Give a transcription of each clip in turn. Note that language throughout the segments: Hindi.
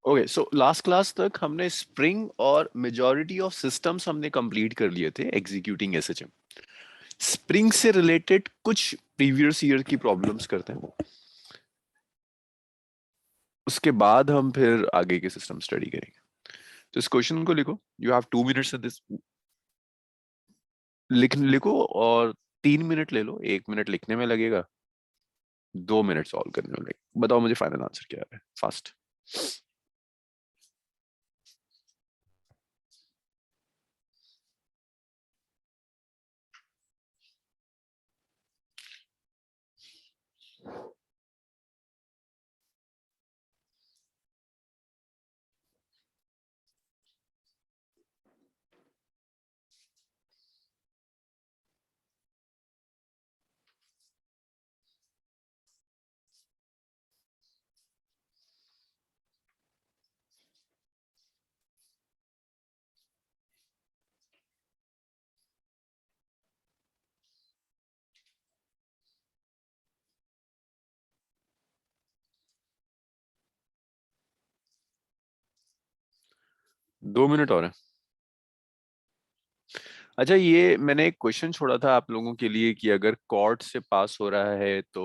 ओके, सो लास्ट क्लास तक हमने स्प्रिंग और मेजॉरिटी ऑफ सिस्टम्स हमने कंप्लीट कर लिए थे एग्जीक्यूटिंग एसएचएम। स्प्रिंग से रिलेटेड कुछ प्रीवियस ईयर की प्रॉब्लम्स करते हैं, उसके बाद हम फिर आगे के सिस्टम स्टडी करेंगे। तो इस क्वेश्चन को लिखो, you have 2 minutes in this. लिखो और 3 मिनट ले लो, 1 मिनट लिखने में लगेगा, 2 मिनट सॉल्व करने में लगेगा। बताओ मुझे फाइनल आंसर क्या है, फास्ट। 2 मिनट और है। अच्छा, ये मैंने एक क्वेश्चन छोड़ा था आप लोगों के लिए कि अगर कॉर्ट से पास हो रहा है तो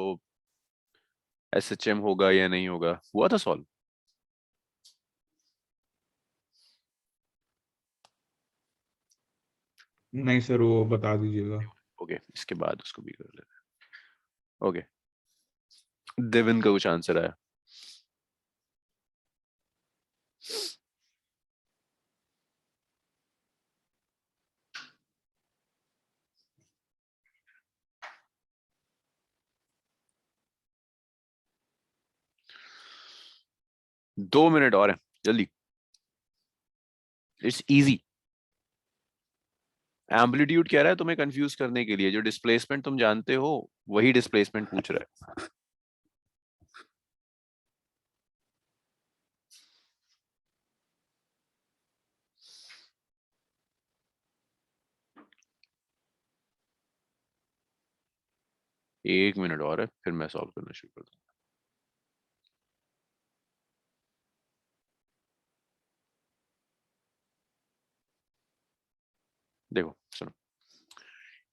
एसएचएम होगा या नहीं होगा, हुआ था सॉल्व? नहीं सर, वो बता दीजिएगा। ओके, इसके बाद उसको भी कर लेते हैं। ओके, देविन का कुछ आंसर आया? दो मिनट और है, जल्दी। It's easy. एम्पलीट्यूड कह रहा है तुम्हें कंफ्यूज करने के लिए, जो डिस्प्लेसमेंट तुम जानते हो वही डिस्प्लेसमेंट पूछ रहा है। एक मिनट और है, फिर मैं सॉल्व करना शुरू कर दूंगा। देखो सुनो,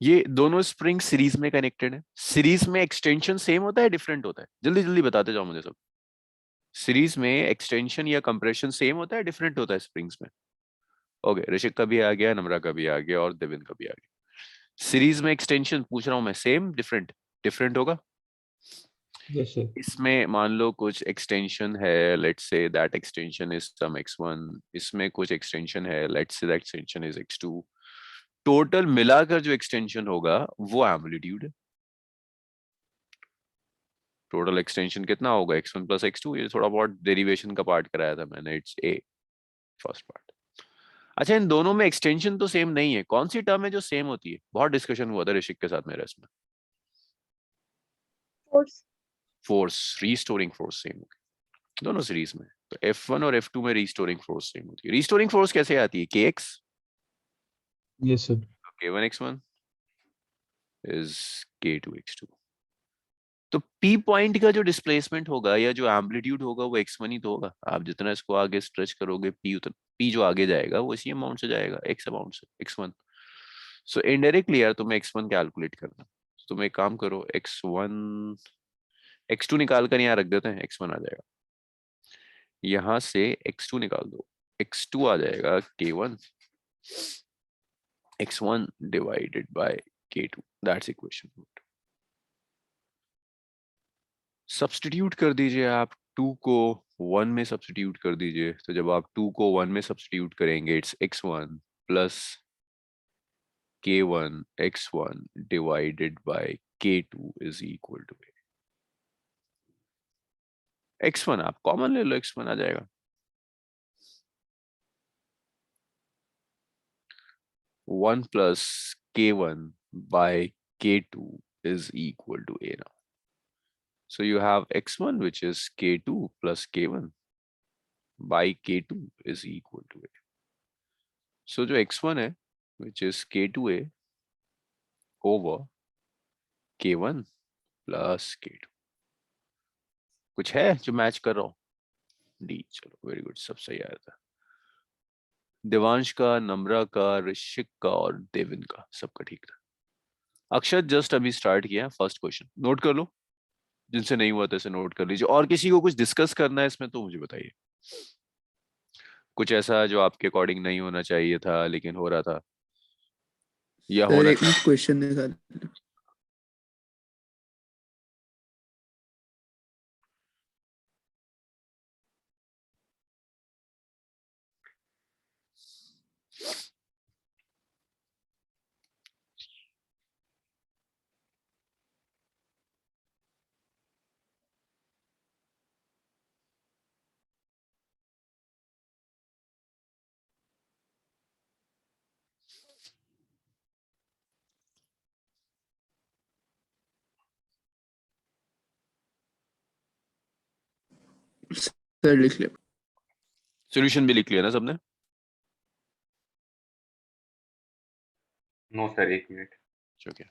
ये दोनों स्प्रिंग सीरीज में कनेक्टेड है। सीरीज में एक्सटेंशन सेम होता है, डिफरेंट होता है? जल्दी जल्दी बताते जाओ मुझे सब। सीरीज में एक्सटेंशन या कंप्रेशन सेम होता है, डिफरेंट होता है स्प्रिंग्स में? ओके, ऋषिक का भी आ गया, नम्रा का भी आ गया और देविन का भी आ गया। सीरीज में एक्सटेंशन पूछ रहा हूं मैं, सेम डिफरेंट? डिफरेंट होगा। Yes sir. इसमें मान लो कुछ एक्सटेंशन है, let's say that extension is some x1। इसमें कुछ एक्सटेंशन है, let's say that extension is x2। Total मिलाकर जो एक्सटेंशन होगा वो एम्पलीट्यूड है। टोटल एक्सटेंशन कितना होगा, x1 प्लस x2। ये थोड़ा बहुत डेरिवेशन का पार्ट कराया था मैंने, इट्स ए फर्स्ट पार्ट। अच्छा, इन दोनों में एक्सटेंशन तो सेम नहीं है, कौन सी टर्म है जो सेम होती है? बहुत डिस्कशन हुआ था ऋषिक के साथ मेरा इसमें। Force. Force, restoring force same होगी दोनों सीरीज में। तो F1 और F2 में रीस्टोरिंग फोर्स सेम होती है। रीस्टोरिंग फोर्स कैसे आती है, kx। Yes sir. k1x1 is k2x2। तो P पॉइंट का जो डिस्प्लेसमेंट होगा या जो एम्पलीट्यूड होगा वो x1 ही तो होगा। आप जितना इसको आगे स्ट्रेच करोगे, P उतना, P जो आगे जाएगा वो इसी अमाउंट से जाएगा, x अमाउंट से, x1। सो इनडायरेक्टली यार तुम्हें x1 कैलकुलेट करना। तुम एक काम करो, x1 x2 निकाल कर यहाँ रख देते हैं, x1 आ जाएगा। यहां से x2 निकाल दो, x2 आ जाएगा k1, x1 divided by k2, that's equation. Substitute कर दीजिए आप, 2 को 1 में सब्स्टिट्यूट कर दीजिए। तो जब आप 2 को 1 में सब्स्टिट्यूट करेंगे, it's x1 plus k1 x1 divided by k2 is equal to x1। आप कॉमन ले लो, x1 आ जाएगा। 1 plus k1 by k2 is equal to a now. So you have x1 which is k2 plus k1 by k2 is equal to a. So जो x1 है which is k2a over k1 plus k2, कुछ है जो मैच कर रहा हो? डी, चलो वेरी गुड, सब सही आया था। देवांश का, नम्रा का, ऋषिक का और देविन का, सबका ठीक था। अक्षत जस्ट अभी स्टार्ट किया, फर्स्ट क्वेश्चन नोट कर लो, जिनसे नहीं हुआ तैसे नोट कर लीजिए, और किसी को कुछ डिस्कस करना है इसमें तो मुझे बताइए, कुछ ऐसा जो आपके अकॉर्डिंग नहीं होना चाहिए था लेकिन हो रहा था, या सर होना एक मिनट क्वेश्चन निकाल। सर लिख ले। सोल्यूशन भी लिख लिया ना सबने? नो सर, एक मिनट। ओके।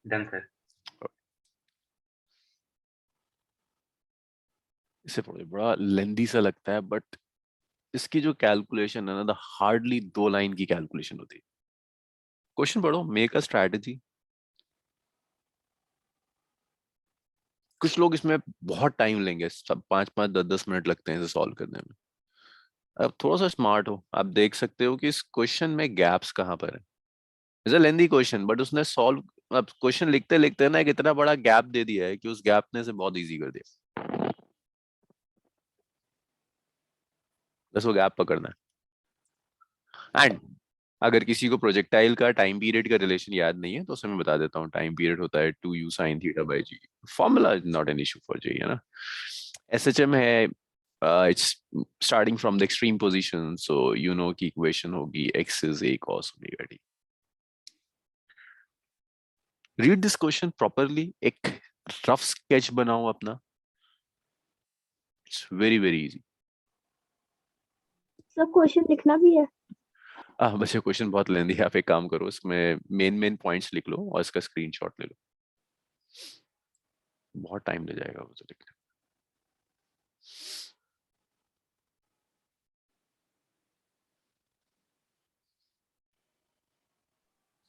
Done sir. इसे पढ़ो, बड़ा लेंदी सा लगता है बट इसकी जो कैलकुलेशन है ना, हार्डली 2 लाइन की कैलकुलेशन होती है। क्वेश्चन पढ़ो, मेक अ स्ट्रैटेजी। कुछ लोग इसमें बहुत टाइम लेंगे, सब 5-5, 10-10 मिनट लगते हैं इसे सॉल्व करने में। अब थोड़ा सा स्मार्ट हो, आप देख सकते हो कि इस क्वेश्चन में गैप्स कहाँ पर है। It's a lengthy question but उसने सॉल्व, अब क्वेश्चन लिखते लिखते ना एक इतना बड़ा गैप दे दिया है कि उस गैप ने से बहुत इजी कर दिया। बस वो गैप पकड़ना है। एंड अगर किसी को प्रोजेक्टाइल का टाइम पीरियड का रिलेशन याद नहीं है तो उसे मैं बता देता हूँ, टाइम पीरियड होता है 2u sin theta by g. Formula is not an issue for g, है ना। एसएचएम है, it's starting from the extreme position, so you know की इक्वेशन होगी x is a cos omega t। Read this question properly, एक रफ स्केच बनाओ अपना, इट्स वेरी वेरी इजी। सब क्वेश्चन लिखना भी है? बस ये क्वेश्चन बहुत लेंदी है, आप एक काम करो, इसमें मेन मेन पॉइंट्स लिख लो और इसका स्क्रीनशॉट ले लो, बहुत टाइम ले जाएगा वो तो लिखने।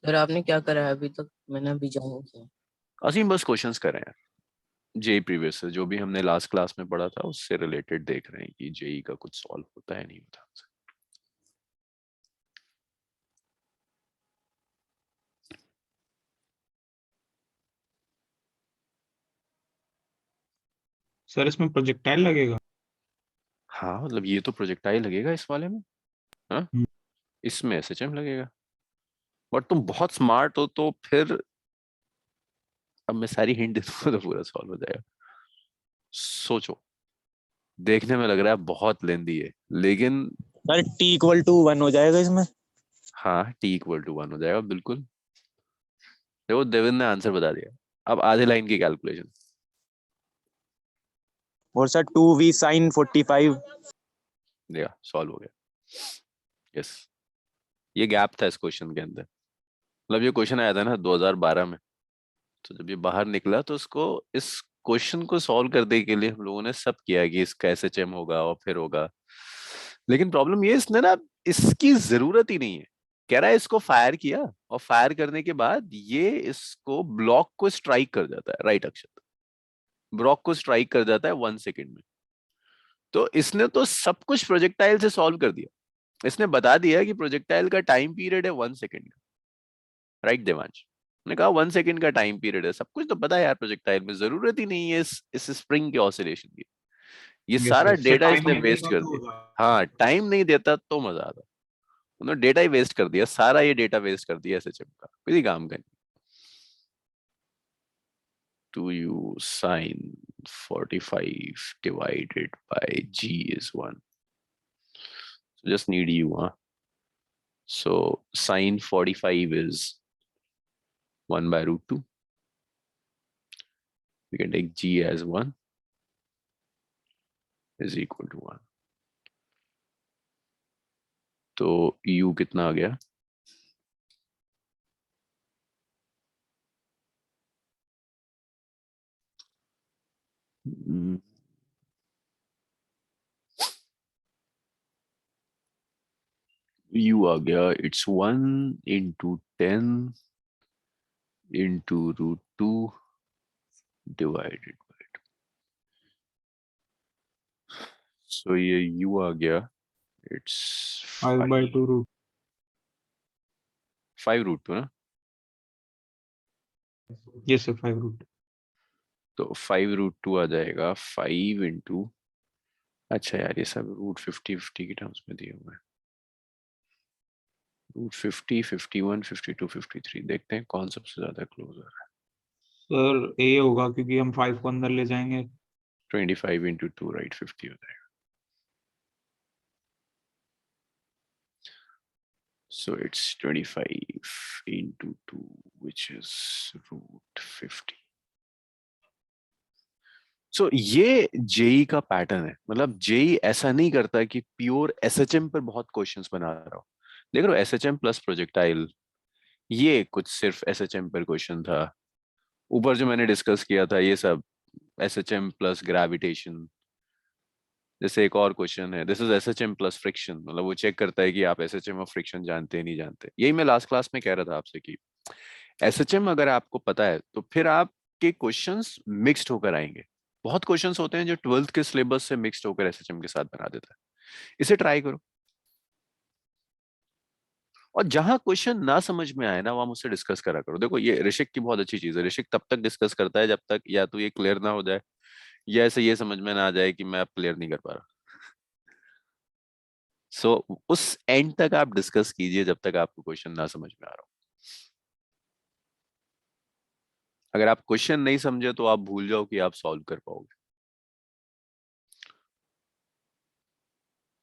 सर आपने क्या करा है अभी तक? मैंने अभी ज्वाइन किया। असीम बस क्वेश्चंस कर रहे हैं, जेई प्रीवियस से जो भी हमने लास्ट क्लास में पढ़ा था उससे रिलेटेड देख रहे हैं कि जेई का कुछ सॉल्व होता है नहीं होता। सर इसमें प्रोजेक्टाइल लगेगा? हाँ मतलब ये तो प्रोजेक्टाइल लगेगा इस वाले में, हाँ हम्म। इसमें एसएचएम लगेगा। बट तुम बहुत स्मार्ट हो तो फिर, अब मैं सारी हिंट दे दूंगा तो पूरा सॉल्व हो जाएगा। सोचो, देखने में लग रहा है बहुत लेंदी है लेकिन सर t=1 हो जाएगा इसमें। हाँ t=1 हो जाएगा बिल्कुल। देखो देवेंद्र ने आंसर बता दिया, अब आधे लाइन की कैलकुलेशन। और सर 2v sin 45। देखा, सॉल्व हो गया। यस, ये गैप था इस क्वेश्चन के अंदर। मतलब ये क्वेश्चन आया था ना 2012 में, तो जब ये बाहर निकला तो इसको, इस क्वेश्चन को सॉल्व करने के लिए हम लोगों ने सब किया कि इसका एसएचएम होगा और फिर होगा, लेकिन प्रॉब्लम ये इसने ना, इसकी जरूरत ही नहीं है। कह रहा है इसको फायर किया और फायर करने के बाद ये इसको ब्लॉक को स्ट्राइक कर जाता है, राइट अक्षत, ब्लॉक को स्ट्राइक कर जाता है 1 सेकेंड में। तो इसने तो सब कुछ प्रोजेक्टाइल से सॉल्व कर दिया, इसने बता दिया कि प्रोजेक्टाइल का टाइम पीरियड है 1 सेकेंड का, राइट देवांश? ने कहा 1 सेकेंड का टाइम पीरियड है, सब कुछ तो पता है यार प्रोजेक्टाइल में, जरूरत ही नहीं है इस स्प्रिंग के ऑसिलेशन की। ये यस सारा सर, से डेटा टाइम इसने नहीं वेस्ट देगा कर तो दिया। हाँ, टाइम नहीं देता तो मजा आता, उन्होंने डेटा ही वेस्ट कर दिया सारा, ये डेटा वेस्ट कर दिया एसएचएम का, किसी काम का नहीं। 2u sin 45 divided by g is 1. So just need u, huh? So sin 45 is 1 by root 2. We can take g as 1 is equal to 1. तो u कितना आ गया? u आ गया, it's 1 into 10 into root 2 divided by 2. So ये u आ गया, it's 5/2 रूट 5 root 2 ना, यस सर 5 रूट। तो 5 root 2 आ जाएगा 5 into, अच्छा यार ये सब रूट 50 के टर्म्स में दिए हुए हैं, रूट 50, 51, 52, 53, देखते हैं कौन सबसे ज्यादा क्लोज है। सर ए होगा क्योंकि हम 5 को अंदर ले जाएंगे। 25 into 2, राइट, 50 हो जाएगा। So it's 25 into 2, which is root 50. So ये जेई का पैटर्न है, मतलब जेई ऐसा नहीं करता कि प्योर एसएचएम पर बहुत क्वेश्चंस बना रहा हो। देख रहे हो, एसएचएम प्लस प्रोजेक्टाइल, ये कुछ सिर्फ एसएचएम पर क्वेश्चन था। ऊपर जो मैंने डिस्कस किया था ये सब एसएचएम प्लस ग्रेविटेशन। जैसे एक और क्वेश्चन है, this is SHM plus friction, मतलब वो चेक करता है कि आप एसएचएम और फ्रिक्शन जानते हैं नहीं जानते। यही मैं लास्ट क्लास में कह रहा था आपसे कि एसएचएम अगर आपको पता है तो फिर आपके क्वेश्चंस मिक्स्ड होकर आएंगे। बहुत क्वेश्चंस होते हैं जो 12th के सिलेबस से मिक्स्ड होकर एसएचएम के साथ बना देता है, इसे ट्राई करो। और जहां क्वेश्चन ना समझ में आए ना वहां मुझसे डिस्कस करा करो। देखो ये ऋषिक की बहुत अच्छी चीज है, ऋषिक तब तक डिस्कस करता है जब तक या तो ये क्लियर ना हो जाए या ऐसे ये समझ में ना आ जाए कि मैं अब क्लियर नहीं कर पा रहा। सो उस एंड तक आप डिस्कस कीजिए जब तक आपको क्वेश्चन ना समझ में आ रहा हो। अगर आप क्वेश्चन नहीं समझे तो आप भूल जाओ कि आप सॉल्व कर पाओगे।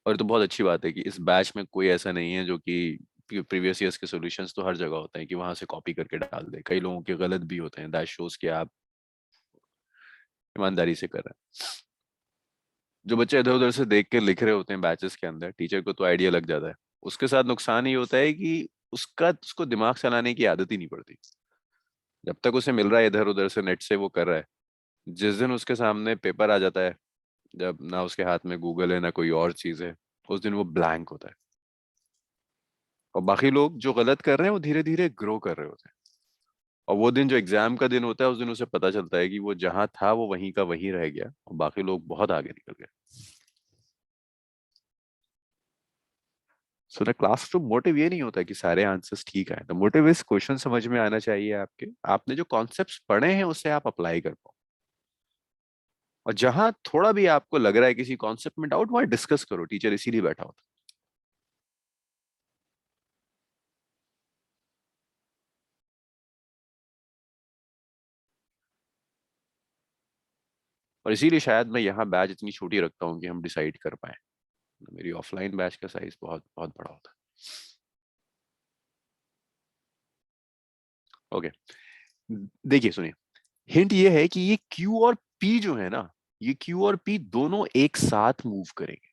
और तो बहुत अच्छी बात है कि इस बैच में कोई ऐसा नहीं है जो कि प्रीवियस ईयर्स के सॉल्यूशंस तो हर जगह होते हैं कि वहां से कॉपी करके डाल दे, कई लोगों के गलत भी होते हैं। दैट शोज कि आप ईमानदारी से कर रहे हैं। जो बच्चे इधर उधर से देख के लिख रहे होते हैं बैचेस के अंदर, टीचर को तो आइडिया लग जाता है, उसके साथ नुकसान ही होता है कि उसको दिमाग चलाने की आदत ही नहीं पड़ती। जब तक उसे मिल रहा है इधर उधर से नेट से वो कर रहा है, जिस दिन उसके सामने पेपर आ जाता है, जब ना उसके हाथ में गूगल है ना कोई और चीज है, उस दिन वो ब्लैंक होता है। और बाकी लोग जो गलत कर रहे हैं वो धीरे धीरे ग्रो कर रहे होते हैं। और वो दिन जो एग्जाम का दिन होता है उस दिन उसे पता चलता है कि वो जहां था वो वहीं का वहीं रह गया और बाकी लोग बहुत आगे निकल गए। सो द क्लासरूम मोटिव ये नहीं होता कि सारे आंसर्स ठीक आए, द मोटिव इज क्वेश्चन समझ में आना चाहिए आपके, आपने जो कॉन्सेप्ट्स पढ़े हैं उसे आप अप्लाई कर पाओ। और जहां थोड़ा भी आपको लग रहा है किसी कॉन्सेप्ट में डाउट, वहां डिस्कस करो, टीचर इसीलिए बैठा होता है। और इसीलिए शायद मैं यहाँ बैच इतनी छोटी रखता हूँ कि हम डिसाइड कर पाए। मेरी ऑफलाइन बैच का साइज बहुत बहुत बड़ा होता है। ओके, देखिए सुनिए, हिंट ये है कि ये Q और P जो है ना, ये Q और P दोनों एक साथ मूव करेंगे।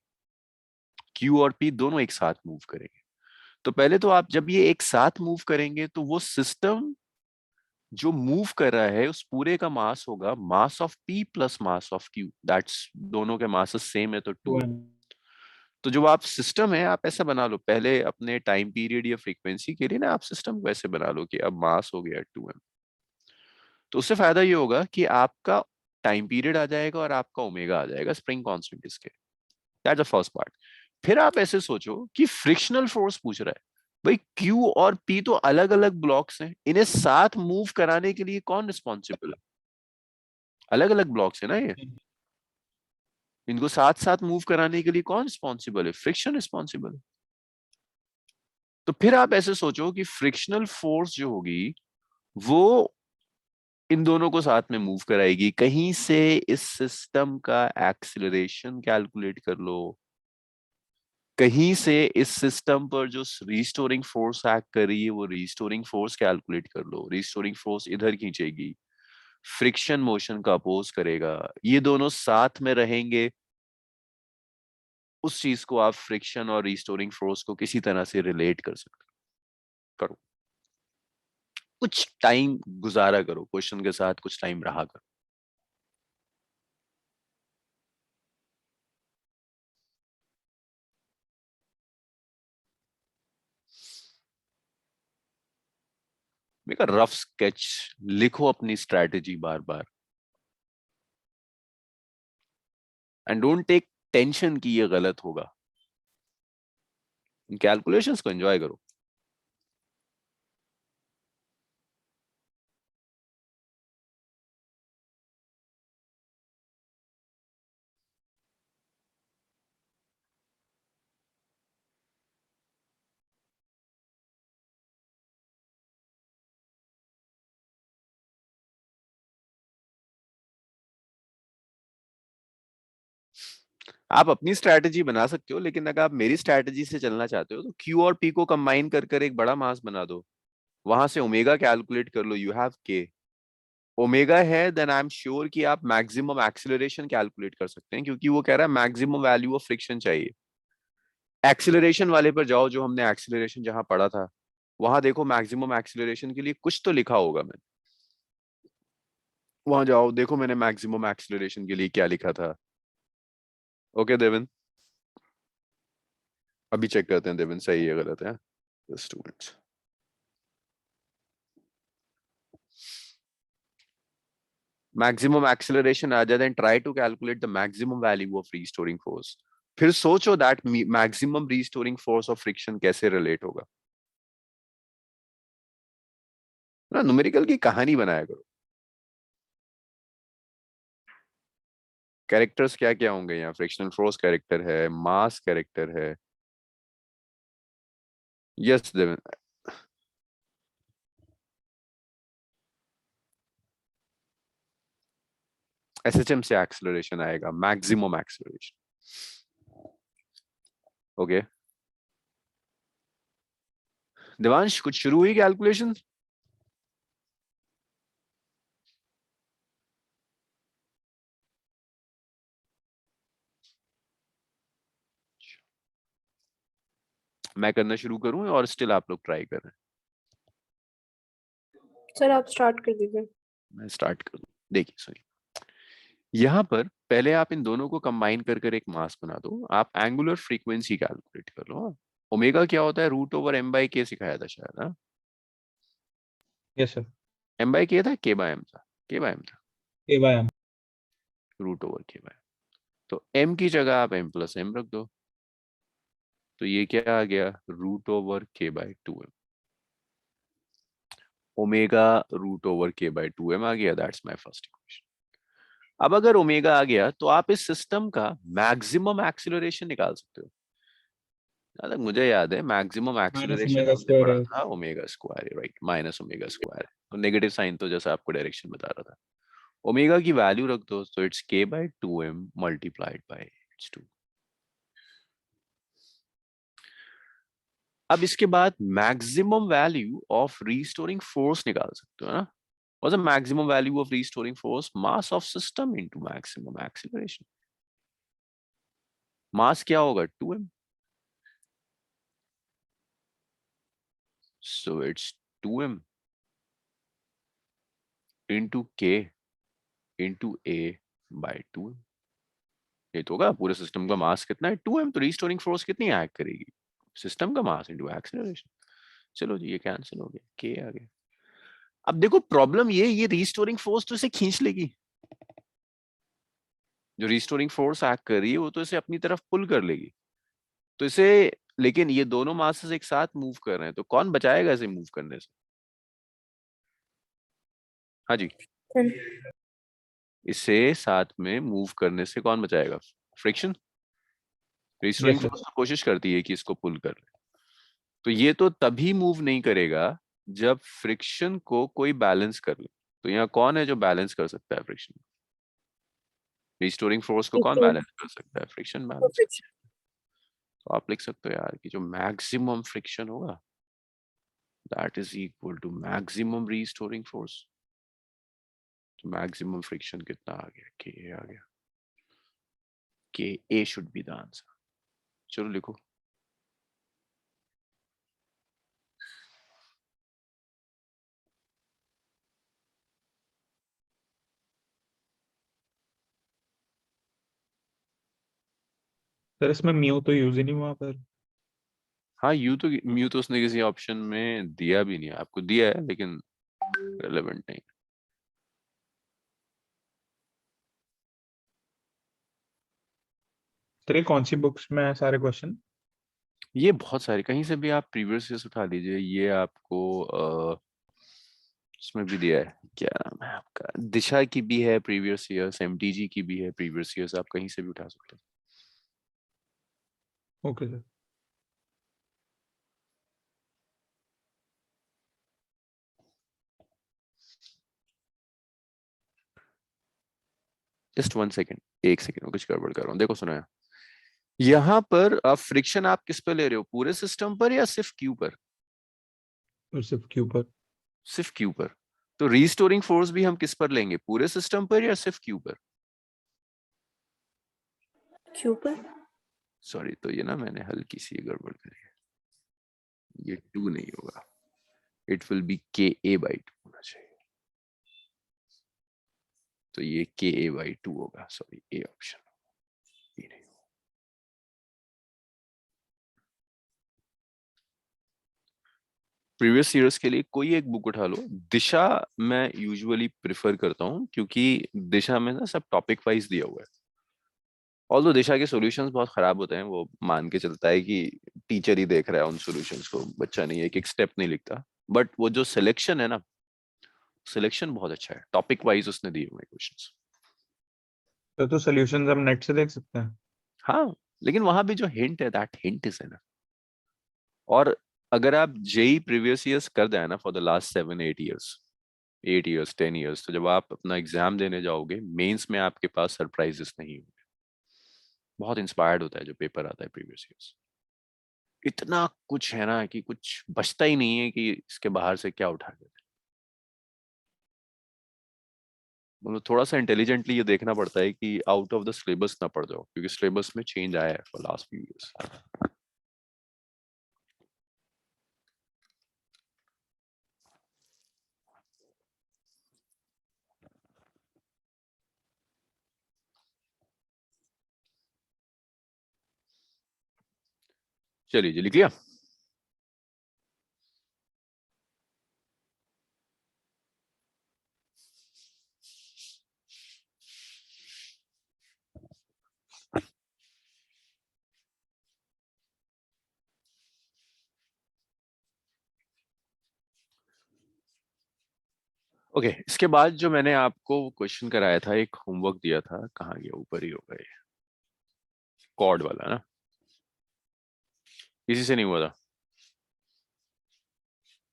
Q और P दोनों एक साथ मूव करेंगे। तो पहले तो आप जब ये एक साथ मूव करेंगे तो वो सिस्टम जो मूव कर रहा है उस पूरे का मास होगा mass of P plus mass of Q, that's दोनों के मासेस सेम है तो 2 है। तो जो आप सिस्टम है आप ऐसा बना लो, पहले अपने टाइम पीरियड या फ्रीक्वेंसी के लिए ना आप सिस्टम को ऐसे बना लो कि अब मास हो गया 2m। तो उससे फायदा ये होगा कि आपका टाइम पीरियड आ जाएगा और आपका ओमेगा आ जाएगा, स्प्रिंग कांस्टेंट इसके। That's the first part. फिर आप ऐसे सोचो कि फ्रिक्शनल फोर्स पूछ रहा है, भाई Q और P तो अलग अलग ब्लॉक्स हैं, इन्हें साथ मूव कराने के लिए कौन रिस्पॉन्सिबल है? अलग अलग ब्लॉक्स है ना ये, इनको साथ साथ मूव कराने के लिए कौन रिस्पॉन्सिबल है? फ्रिक्शन रिस्पॉन्सिबल है। तो फिर आप ऐसे सोचो कि फ्रिक्शनल फोर्स जो होगी वो इन दोनों को साथ में मूव कराएगी। कहीं से इस सिस्टम का एक्सीलरेशन कैलकुलेट कर लो, कहीं से इस सिस्टम पर जो रिस्टोरिंग फोर्स एक्ट कर रही है वो रिस्टोरिंग फोर्स कैलकुलेट कर लो। रिस्टोरिंग फोर्स इधर खींचेगी, फ्रिक्शन मोशन का अपोज करेगा, ये दोनों साथ में रहेंगे। उस चीज को आप फ्रिक्शन और रिस्टोरिंग फोर्स को किसी तरह से रिलेट कर सकते हो। करो, कुछ टाइम गुजारा करो, क्वेश्चन के साथ कुछ टाइम रहा करो। मेक अ रफ स्केच, लिखो अपनी स्ट्रैटेजी बार बार, एंड डोंट टेक टेंशन कि ये गलत होगा। कैलकुलेशंस को एंजॉय करो। आप अपनी स्ट्रैटेजी बना सकते हो, लेकिन अगर आप मेरी स्ट्रैटेजी से चलना चाहते हो तो Q और P को कंबाइन कर कर एक बड़ा मास बना दो, वहां से ओमेगा कैलकुलेट कर लो। यू हैव K, ओमेगा है, देन आई एम श्योर कि आप मैक्सिमम एक्सीलरेशन कैलकुलेट कर सकते हैं, क्योंकि वो कह रहा है मैक्सिमम वैल्यू ऑफ फ्रिक्शन चाहिए। एक्सीलरेशन वाले पर जाओ, जो हमने एक्सीलरेशन जहां पढ़ा था वहां देखो, मैक्सिमम एक्सीलरेशन के लिए कुछ तो लिखा होगा। मैंने वहां जाओ, देखो मैंने मैक्सिमम एक्सीलरेशन के लिए क्या लिखा था। ओके देविन, अभी चेक करते हैं देविन सही है गलत है। Just 2 minutes. मैक्सिमम एक्सीलरेशन आ जाए, then try to calculate the maximum value of restoring force. फिर सोचो that maximum restoring force of friction कैसे रिलेट होगा ना। न्यूमेरिकल की कहानी बनाया करो। कैरेक्टर्स क्या क्या होंगे यहाँ? फ्रिक्शनल फोर्स कैरेक्टर है, मास कैरेक्टर है। यस देविन, एसएचएम से एक्सीलरेशन आएगा, मैक्सिमम एक्सीलरेशन। ओके देवांश, कुछ शुरू हुई कैलकुलेशन? मैं करना शुरू करूं और स्टिल आप लोग ट्राई कर रहे हैं? सर आप स्टार्ट कर दीजिए। मैं स्टार्ट करूं। देखिए सुनिए, यहाँ पर पहले आप इन दोनों को कंबाइन कर कर एक मास बना दो। आप एंगुलर फ्रीक्वेंसी कैलकुलेट कर लो। ओमेगा क्या होता है? रूट ओवर एम बाई के सिखाया था शायद, हाँ? Yes sir. एम बाई के था, के बाय एम था? के बाय एम था, ए bye M. Root over k bye. तो एम की जगह आप एम प्लस एम रख दो, तो ये क्या आ गया? Root over k by 2m। Omega root over k by 2m आ गया। That's my first equation. अब अगर ओमेगा आ गया तो आप इस सिस्टम का मैक्सिमम एक्सीलरेशन निकाल सकते हो। जहाँ तक मुझे याद है मैक्सिमम माइनस एक्सीलरेशन ओमेगा हमने स्क्वायर पढ़ा है। था ओमेगा स्क्वायर है, राइट? माइनस ओमेगा स्क्वायर है, तो नेगेटिव साइन तो जैसा आपको डायरेक्शन बता रहा था। ओमेगा की वैल्यू रख दो, तो it's k by 2m multiplied by h2। अब इसके बाद maximum value of restoring force निकाल सकते हो ना। What's the maximum value of restoring force? Mass of system into maximum acceleration. Mass क्या होगा? 2m. So it's 2m into k into a by 2m. ये तो होगा पूरे सिस्टम का मास कितना है? 2m। तो रिस्टोरिंग फोर्स कितनी एक्ट करेगी? सिस्टम का मास इनटू एक्सीलरेशन। चलो जी, ये कैंसिल हो गया, k आ गया। अब देखो प्रॉब्लम ये रिस्टोरिंग फोर्स तो इसे खींच लेगी। जो रिस्टोरिंग फोर्स एक्ट कर रही है वो तो इसे अपनी तरफ पुल कर लेगी। तो इसे, लेकिन ये दोनों मासेस एक साथ मूव कर रहे हैं, तो कौन बचाएगा इसे मूव करने से? हाँ जी, इसे साथ में मूव करने से कौन बचाएगा? Friction. Restoring Yes, sir. Force कोशिश करती है कि इसको पुल कर ले, तो ये तो तभी मूव नहीं करेगा जब फ्रिक्शन को कोई बैलेंस कर ले। तो यहाँ कौन है जो बैलेंस कर सकता है फ्रिक्शन? रिस्टोरिंग फोर्स को कौन बैलेंस कर सकता है? Friction balance. तो आप लिख सकते हो यार कि जो मैक्सिमम फ्रिक्शन होगा that is equal to maximum restoring force. तो मैक्सिमम फ्रिक्शन कितना आ गया? के ए आ गया। K a should be the answer. चलो लिखो। सर इसमें म्यू तो यूज ही नहीं हुआ पर। हाँ, म्यू तो उसने किसी ऑप्शन में दिया भी नहीं है, आपको दिया है लेकिन रेलेवेंट नहीं। सर ये कौन सी बुक्स में है सारे क्वेश्चन? ये बहुत सारे, कहीं से भी आप प्रीवियस ईयर्स उठा लीजिए। ये आपको उसमें भी दिया है, क्या नाम है आपका, दिशा की भी है प्रीवियस ईयर्स, एमटीजी की भी है प्रीवियस ईयर्स, आप कहीं से भी उठा सकते हो। Okay sir. Just 1 second, 1 second, कुछ गड़बड़ कर रहा हूँ। देखो सुना, यहाँ पर आप फ्रिक्शन आप किस पे ले रहे हो? पूरे सिस्टम पर या सिर्फ क्यू पर? और सिर्फ क्यू पर। सिर्फ क्यू पर। तो रीस्टोरिंग फोर्स भी हम किस पर लेंगे? पूरे सिस्टम पर या सिर्फ क्यू पर? क्यू पर। सॉरी, तो ये ना मैंने हल्की सी गड़बड़ करी है, ये 2 नहीं होगा, इट विल बी के ए बाई 2 होना चाहिए। तो ये के ए बाई 2 होगा, सॉरी ए ऑप्शन, ये नहीं। प्रीवियस ईयर्स के लिए कोई एक बुक उठा लो। दिशा मैं यूजुअली प्रिफर करता हूँ क्योंकि दिशा में ना सब टॉपिक वाइज दिया हुआ है। ऑल्दो दिशा के सॉल्यूशंस बहुत खराब होते हैं, वो मान के चलता है कि टीचर ही देख रहा है उन सॉल्यूशंस को, बच्चा नहीं, एक एक स्टेप नहीं लिखता। बट वो जो सिलेक्शन है ना, सिलेक्शन बहुत अच्छा है, टॉपिक वाइज उसने दिए हुए क्वेश्चंस। तो सॉल्यूशंस हम नेट से देख सकते हैं? हाँ, लेकिन वहां भी जो हिंट है दैट हिंट इज एनफ। और अगर आप जेई प्रीवियस ईयर्स कर दें ना for the last 7-8 years, 8 years 10 years, तो जब आप अपना एग्जाम देने जाओगे मेंस में आपके पास सरप्राइजेस नहीं होंगे। बहुत इंस्पायर्ड होता है जो पेपर आता है प्रीवियस ईयर्स। इतना कुछ है ना कि कुछ बचता ही नहीं है कि इसके बाहर से क्या उठा के, मतलब थोड़ा सा इंटेलिजेंटली ये देखना पड़ता है कि आउट ऑफ द सिलेबस ना पड़ जाओ, क्योंकि सिलेबस में चेंज आया है फॉर लास्ट फ्यू ईयर्स। चलिए जी, लिख लिया। ओके, इसके बाद जो मैंने आपको क्वेश्चन कराया था, एक होमवर्क दिया था, कहाँ गया? ऊपर ही होगा ये, कॉर्ड वाला ना, किसी से नहीं हुआ था।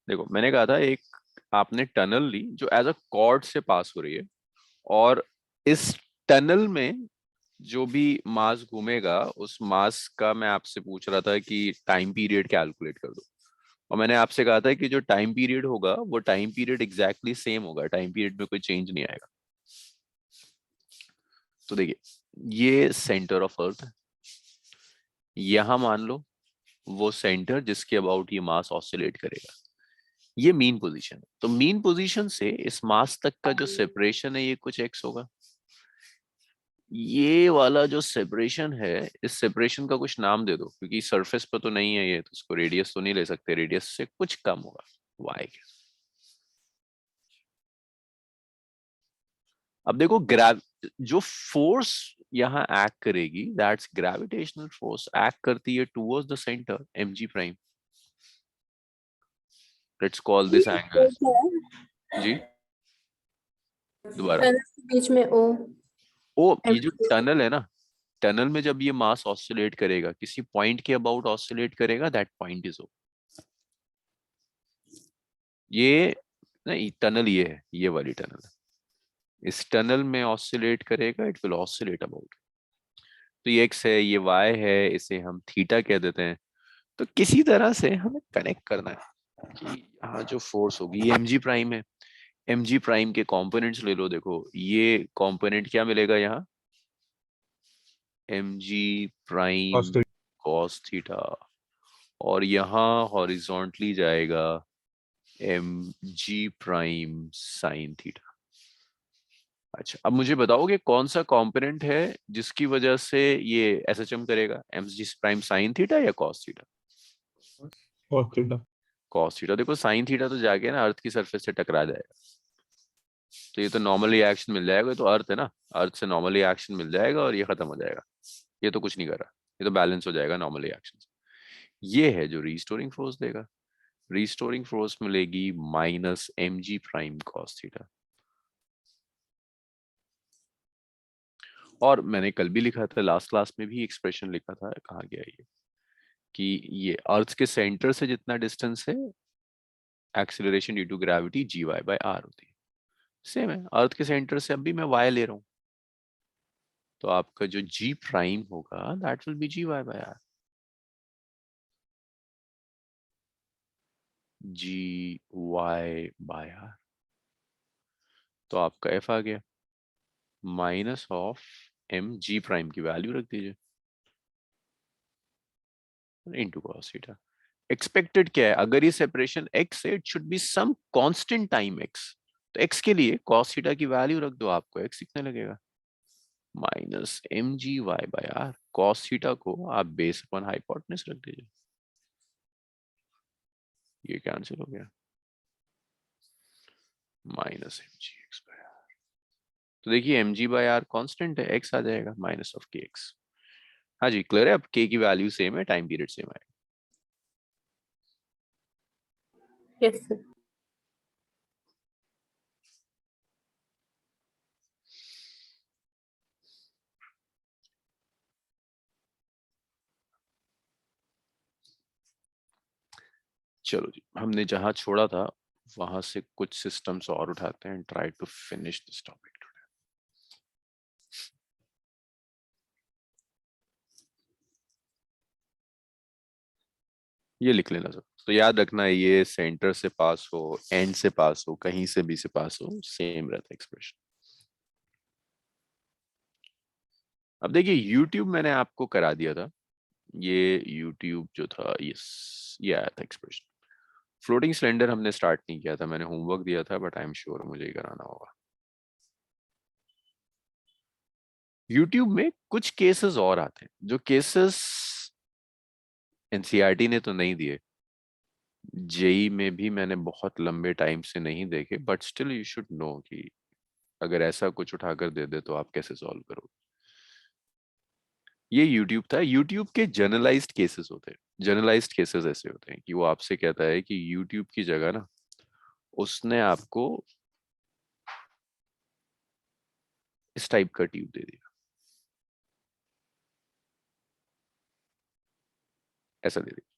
देखो मैंने कहा था एक आपने टनल ली जो एज अ कॉर्ड से पास हो रही है, और इस टनल में जो भी मास घूमेगा उस मास का मैं आपसे पूछ रहा था कि टाइम पीरियड कैलकुलेट कर दो। और मैंने आपसे कहा था कि जो टाइम पीरियड होगा वो टाइम पीरियड एग्जैक्टली सेम होगा, टाइम पीरियड में कोई चेंज नहीं आएगा। तो देखिए, ये सेंटर ऑफ अर्थ है, यहां मान लो वो सेंटर जिसके अबाउट ये मास ऑसिलेट करेगा, ये मीन पोजीशन है। तो मीन पोजीशन से इस मास तक का जो सेपरेशन है ये कुछ एक्स होगा। ये वाला जो सेपरेशन है, इस सेपरेशन का कुछ नाम दे दो, क्योंकि सरफेस पर तो नहीं है ये, तो इसको रेडियस तो नहीं ले सकते, रेडियस से कुछ कम होगा, वाई। अब देखो जो फोर्स यहाँ एक्ट करेगी, दैट्स ग्रेविटेशनल फोर्स, एक्ट करती है towards the centre mg prime. Let's call this angle G. दोबारा. टनल के बीच में ओ. ओ, ये जो टनल है ना, टनल में जब ये मास ऑसिलेट करेगा, किसी पॉइंट के अबाउट ऑसिलेट करेगा, दैट पॉइंट इज ओ. ये नहीं, टनल ये है, ये वाली टनल है. इस टनल में ऑसिलेट करेगा, इट विल ऑसिलेट अबाउट. तो ये x है, ये y है, इसे हम थीटा कह देते हैं. तो किसी तरह से हमें कनेक्ट करना है कि यहाँ जो फोर्स होगी ये mg प्राइम है. mg प्राइम के कंपोनेंट्स ले लो. देखो ये कंपोनेंट क्या मिलेगा यहाँ, mg प्राइम cos थीटा, और यहाँ हॉरिजॉन्टली जाएगा mg प्राइम sin थीटा. अच्छा, अब मुझे बताओगे कौन सा कंपोनेंट है जिसकी वजह से ये SHM करेगा, mg प्राइम sin थीटा या cos थीटा? cos theta. देखो sin थीटा तो जाके ना अर्थ की सरफेस से टकरा जाएगा, तो ये तो नॉर्मल रिएक्शन मिल जाएगा. ये तो अर्थ है ना, अर्थ से नॉर्मल रिएक्शन मिल जाएगा और ये खत्म हो जाएगा. ये तो कुछ नहीं कर रहा, ये तो बैलेंस हो जाएगा नॉर्मल रिएक्शन से. ये है जो रीस्टोरिंग फोर्स देगा. रीस्टोरिंग फोर्स मिलेगी minus mg prime cos theta. और मैंने कल भी लिखा था, लास्ट क्लास में भी एक्सप्रेशन लिखा था, कहाँ गया ये, कि ये अर्थ के सेंटर से जितना डिस्टेंस है, acceleration due to gravity gy/r होती है. सेम है, अर्थ के सेंटर से अब भी मैं y ले रहा हूँ, तो आपका जो g प्राइम होगा that will B gy/r. gy/r. तो आपका f आ गया माइनस ऑफ mg प्राइम की वैल्यू रख दीजिए इनटू cos थीटा. एक्सपेक्टेड क्या है, अगर ये सेपरेशन x है, it should be some constant time x. तो x के लिए cos थीटा की वैल्यू रख दो, आपको x कितना लगेगा, माइनस mgy/r. cos थीटा को आप बेस अपॉन हाइपोटेनस रख दीजिए, ये कैंसिल हो गया, माइनस mgx/r. तो देखिए mg/r कांस्टेंट है, x आ जाएगा माइनस ऑफ kx. हाँ जी, क्लियर है. अब k की वैल्यू सेम है, टाइम पीरियड सेम है. Yes sir. चलो जी, हमने जहां छोड़ा था वहां से कुछ सिस्टम्स और उठाते हैं, try to finish this topic today. ये लिख लेना सब. तो याद रखना, ये सेंटर से पास हो, एंड से पास हो, कहीं से भी से पास हो, सेम रहता है एक्सप्रेशन. अब देखिए YouTube मैंने आपको करा दिया था, ये YouTube जो था, ये आया था एक्सप्रेशन. फ्लोटिंग सिलेंडर हमने स्टार्ट नहीं किया था, मैंने होमवर्क दिया था, बट आई एम श्योर मुझे ही कराना होगा. YouTube में कुछ केसेस और आते हैं, जो केसेस NCERT ने तो नहीं दिए, जेई में भी मैंने बहुत लंबे टाइम से नहीं देखे, but still you should know कि अगर ऐसा कुछ उठाकर दे दे तो आप कैसे सॉल्व करोगे. ये YouTube था. YouTube के जनरलाइज्ड केसेस होते हैं. जनरलाइज्ड केसेस ऐसे होते हैं कि वो आपसे कहता है कि YouTube की जगह ना उसने आपको इस टाइप का ट्यूब दे दिया, ऐसा दे दिया.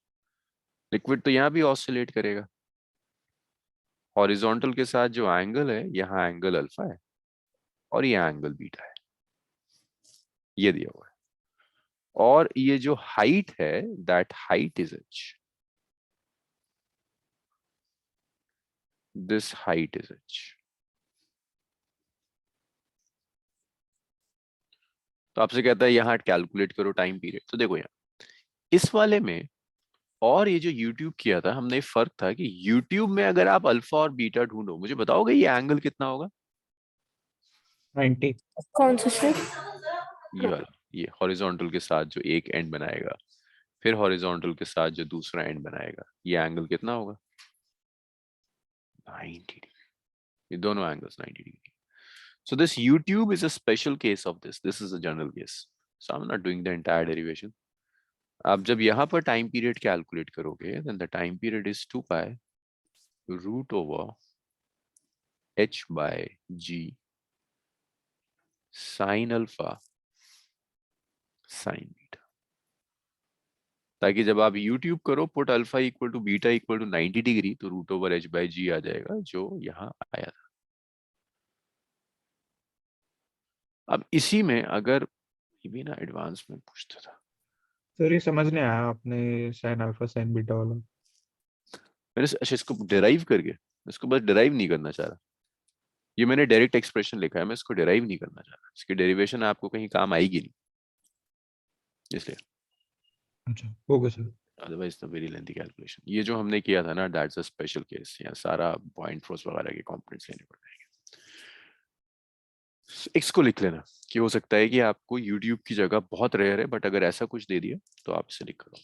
लिक्विड तो यहाँ भी ऑसिलेट करेगा. हॉरिजॉन्टल के साथ जो एंगल है, यहाँ एंगल अल्फा है और ये एंगल बीटा है, ये दिया हुआ है. और ये जो हाइट है, that height is h. This height is h. तो आपसे कहता है यहाँ कैलकुलेट करो टाइम पीरियड. तो देखो यहाँ इस वाले में और ये जो YouTube किया था हमने, फर्क था कि YouTube में अगर आप अल्फा और बीटा ढूंढो, मुझे बताओगे ये एंगल कितना होगा, 90. कौन सा सर? ये वाला, ये हॉरिजॉन्टल के साथ जो एक एंड बनाएगा, फिर हॉरिजॉन्टल के साथ जो दूसरा एंड बनाएगा, ये एंगल कितना होगा, 90 डिग्री. ये दोनों angles 90 degree. So this YouTube is a special case of this. This is a general case. So I'm not doing the entire derivation. आप जब यहाँ पर टाइम पीरियड कैलकुलेट करोगे, then the time period is 2 pi root over h by g sin alpha sin beta. ताकि जब आप YouTube करो put alpha equal to beta equal to 90 degree, तो root over h by g आ जाएगा, जो यहाँ आया था. अब इसी में अगर ये भी ना एडवांस में पूछता था, सर ये समझ नहीं आया आपने साइन अल्फा साइन बीटा वाला। मैंने अच्छा इसको डिराइव करके, इसको बस डिराइव नहीं करना चाह रहा. ये मैंने डायरेक्ट एक्सप्रेशन लिखा है, मैं इसको डिराइव नहीं करना चाह रहा. इसकी डेरिवेशन आपको कहीं काम आएगी नहीं, इसलिए. अच्छा okay sir. Otherwise the very lengthy calculation. ये जो हमने किया था ना, दैट्स अ स्पेशल केस. यहाँ सारा पॉइंट फोर्स वगैरह के कंपोनेंट्स लेने पड़ जाएंगे. एक्स को लिख लेना कि हो सकता है कि आपको YouTube की जगह बहुत रेयर है, बट अगर ऐसा कुछ दे दिया तो आप इसे लिख लो.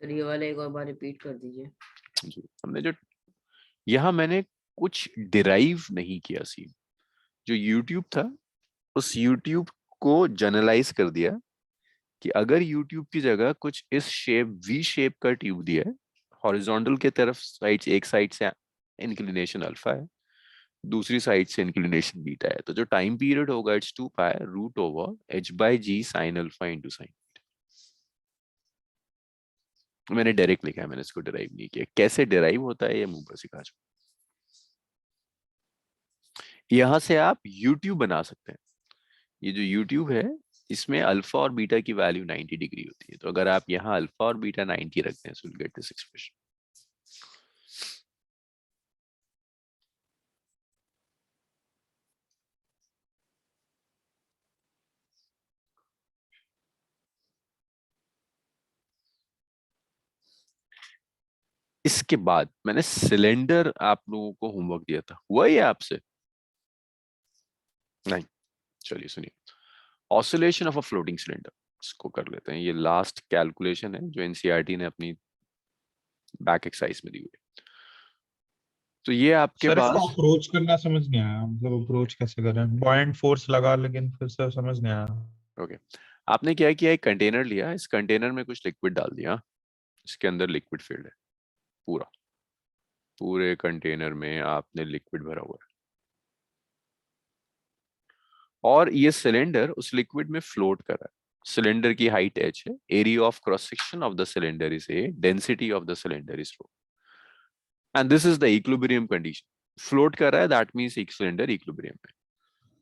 सर ये वाला एक और बार रिपीट कर दीजिए. जी, हमने जो यहाँ मैंने कुछ डिराइव नहीं किया सी. जो YouTube था उस YouTube को जनरलाइज कर दिया कि अगर YouTube की जगह कुछ इस शेप V शेप का ट्यूब दिया है, हॉरिजॉन्टल के तरफ साइड, एक साइड से इंक्लिनेशन अल्फा है, दूसरी साइड से इंक्लिनेशन बीटा है, तो जो टाइम पीरियड होगा it's 2 pi root over h by g sin alpha into sin. मैंने डायरेक्ट लिखा है, मैंने इसको डिराइव नहीं किया. कैसे डिराइव होता है ये मुंह पर सिखा चुका. यहां से आप YouTube बना सकते हैं. ये जो YouTube है इसमें अल्फा और बीटा की वैल्यू 90 डिग्री होती है, तो अगर आप यहाँ अल्फा और बीटा 90 रखते हैं, so you'll get this expression. इसके बाद मैंने सिलेंडर आप लोगों को होमवर्क दिया था, हुआ ये आपसे? नहीं. चलिए सुनिए, oscillation of a floating cylinder, इसको कर लेते हैं. ये लास्ट कैलकुलेशन है जो एनसीईआरटी ने अपनी बैक एक्सरसाइज में दी हुई है. तो ये आपके सर पास इसको अप्रोच करना समझ नहीं आया, मतलब अप्रोच कैसे करें, पॉइंट फोर्स लगा, लेकिन फिर सर समझ नहीं आया। ओके. आपने क्या किया, एक कंटेनर लिया, इस कंटेनर में कुछ लिक्विड डाल दिया, इसके अंदर लिक्विड फील्ड है पूरा, पूरे कंटेनर में आपने लिक्विड भरा हुआ है, और ये सिलेंडर उस लिक्विड में फ्लोट कर रहा है. सिलेंडर की हाइट h है, area of cross section of the cylinder is a, density of the cylinder is rho, and this is the equilibrium condition. Float कर रहा है, दैट मींस एक सिलेंडर इक्विलिब्रियम में.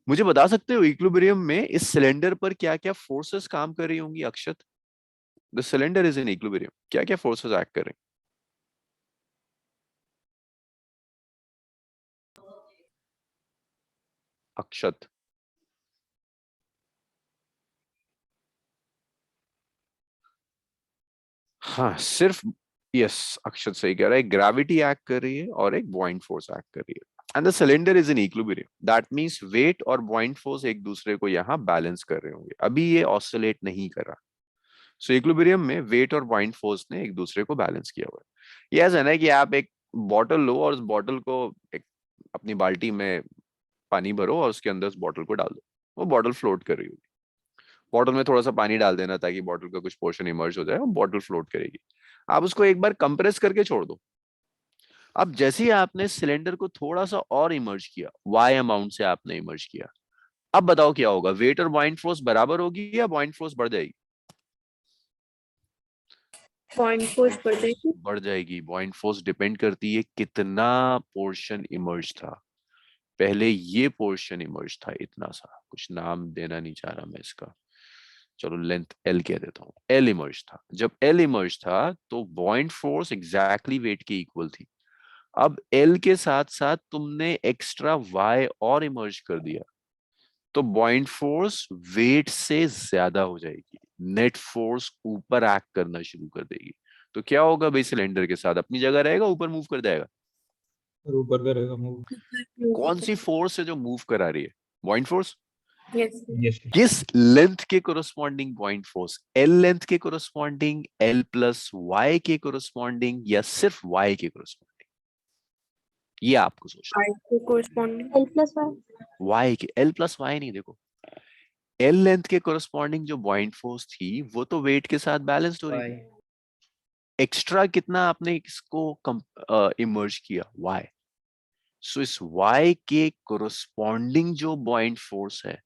मुझे बता सकते हो इक्विलिब्रियम में इस सिलेंडर पर क्या क्या फोर्सेस काम कर रही होंगी? Akshat, the cylinder is in equilibrium, क्या क्या फोर्सेस एक्ट कर रहे हैं? अक्षत, हाँ सिर्फ यस, अक्षत सही कह रहा है. ग्रेविटी एक्ट कर रही है और एक बॉइंट फोर्स एक्ट कर रही है, and the cylinder is in equilibrium. That means weight और बॉइंट फोर्स एक दूसरे को यहाँ बैलेंस कर रहे होंगे. अभी ये ऑसिलेट नहीं कर रहा, सो इक्विलिब्रियम में वेट और बॉइंट फोर्स ने एक दूसरे को बैलेंस किया हुआ है. ये ऐसा है ना कि आप एक बॉटल लो और उस बॉटल को एक अपनी बाल्टी में पानी भरो और उसके अंदर उस बॉटल को डाल दो, वो बॉटल फ्लोट कर रही होगी. बॉटल में थोड़ा सा पानी डाल देना ताकि बॉटल का कुछ पोर्शन इमर्ज हो जाए और बॉटल फ्लोट करेगी. आप उसको एक बार कंप्रेस करके छोड़ दो. अब जैसे ही आपने सिलेंडर को थोड़ा सा और इमर्ज किया, y अमाउंट से आपने इमर्ज किया, अब बताओ क्या होगा? वेट और बॉइंट फोर्स बराबर होगी या बॉइंट फोर्स बढ़ जाएगी? पॉइंट फोर्स बढ़ जाएगी. बढ़ जाएगी. बॉइंट फोर्स डिपेंड करती है कितना पोर्शन इमर्ज था. पहले ये पोर्शन इमर्ज था इतना सा, कुछ नाम देना नहीं चाह रहा मैं इसका, चलो लेंथ L कह देता हूँ. L इमर्ज था. जब L इमर्ज था तो बॉइंट फोर्स एग्जैक्टली वेट के इक्वल थी. अब L के साथ साथ तुमने एक्स्ट्रा Y और इमर्ज कर दिया, तो बॉइंट फोर्स वेट से ज्यादा हो जाएगी. नेट फोर्स ऊपर एक्ट करना शुरू कर देगी. तो क्या होगा भाई? सिलेंडर के साथ अपनी जगह रहेगा, ऊपर मूव कर जाएगा. ऊपर करेगा मूव। कौन सी फोर्स है जो मूव करा रही है? बॉइंट फोर्स. Yes. Yes. किस लेंथ के corresponding point force, L length के कोरोस्पॉन्डिंग, एल प्लस वाई के कोरोस्पॉन्डिंग, या सिर्फ वाई के कोरोस्पॉन्डिंग? ये आपको सोचना I to corresponding. L plus y. है। वाई के, एल प्लस वाई नहीं, देखो एल लेंथ के कोरोस्पॉन्डिंग जो पॉइंट फोर्स थी वो तो वेट के साथ बैलेंस्ड हो रही थी। एक्स्ट्रा कितना आपने इसको इमर्ज किया, वाई। सो इस वाई के कोरोस्पॉन्डिंग जो पॉइंट फोर्स है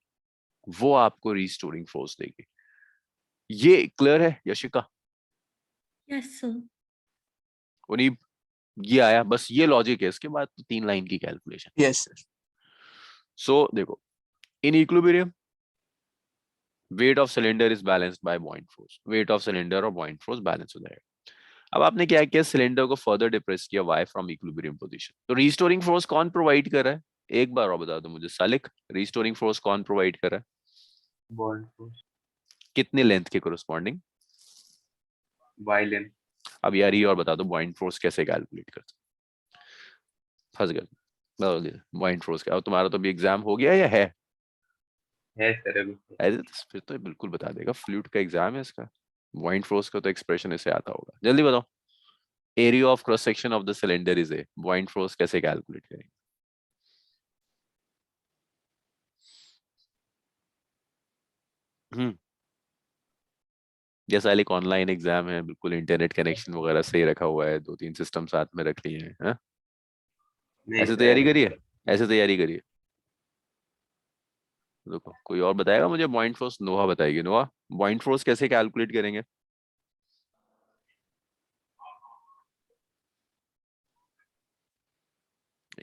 वो आपको रिस्टोरिंग फोर्स देगी। ये क्लियर है यशिका? Yes, sir. उन्हीं ये आया, बस ये लॉजिक है, इसके बाद तो 3 लाइन की कैलकुलेशन। Yes, sir. सो देखो, in equilibrium weight of cylinder is balanced by buoyant force, weight of cylinder और पॉइंट फोर्स बैलेंस हो जाएगा। अब आपने क्या किया, सिलेंडर को फर्दर डिप्रेस किया y फ्रॉम इक्विलिब्रियम पोजीशन। तो रिस्टोरिंग फोर्स कौन प्रोवाइड कर रहा है? एक बार और बता दो मुझे सालिक, रिस्टोरिंग फोर्स कौन प्रोवाइड कर रहा है? बॉन्ड फोर्स, कितने लेंथ के कोरोस्पॉन्डिंग? Y length. अब यार ये और बता दो पॉइंट फोर्स कैसे कैलकुलेट करते? फंस गए, बता दो पॉइंट फोर्स क्या। तुम्हारा तो अभी एग्जाम हो गया या है? सर अभी। ऐसे तो फिर तो ये बिल्कुल बता देगा, फ्लूइड का एग्जाम है इसका। पॉइंट फोर्स का तो एक्सप्रेशन ऐसे आता होगा, जल्दी बताओ। Area of cross section of the cylinder is A, point force कैसे कैलकुलेट करेंगे? जैसा एक ऑनलाइन एग्जाम है, बिल्कुल इंटरनेट कनेक्शन वगैरह सही रखा हुआ है, 2-3 सिस्टम साथ में रख लिए हैं, हाँ? नहीं ऐसे सर, तैयारी करिए, ऐसे तैयारी करिए। देखो कोई और बताएगा मुझे पॉइंट फोर्स? नोहा बताएगी। नोहा, पॉइंट फोर्स कैसे कैलकुलेट करेंगे?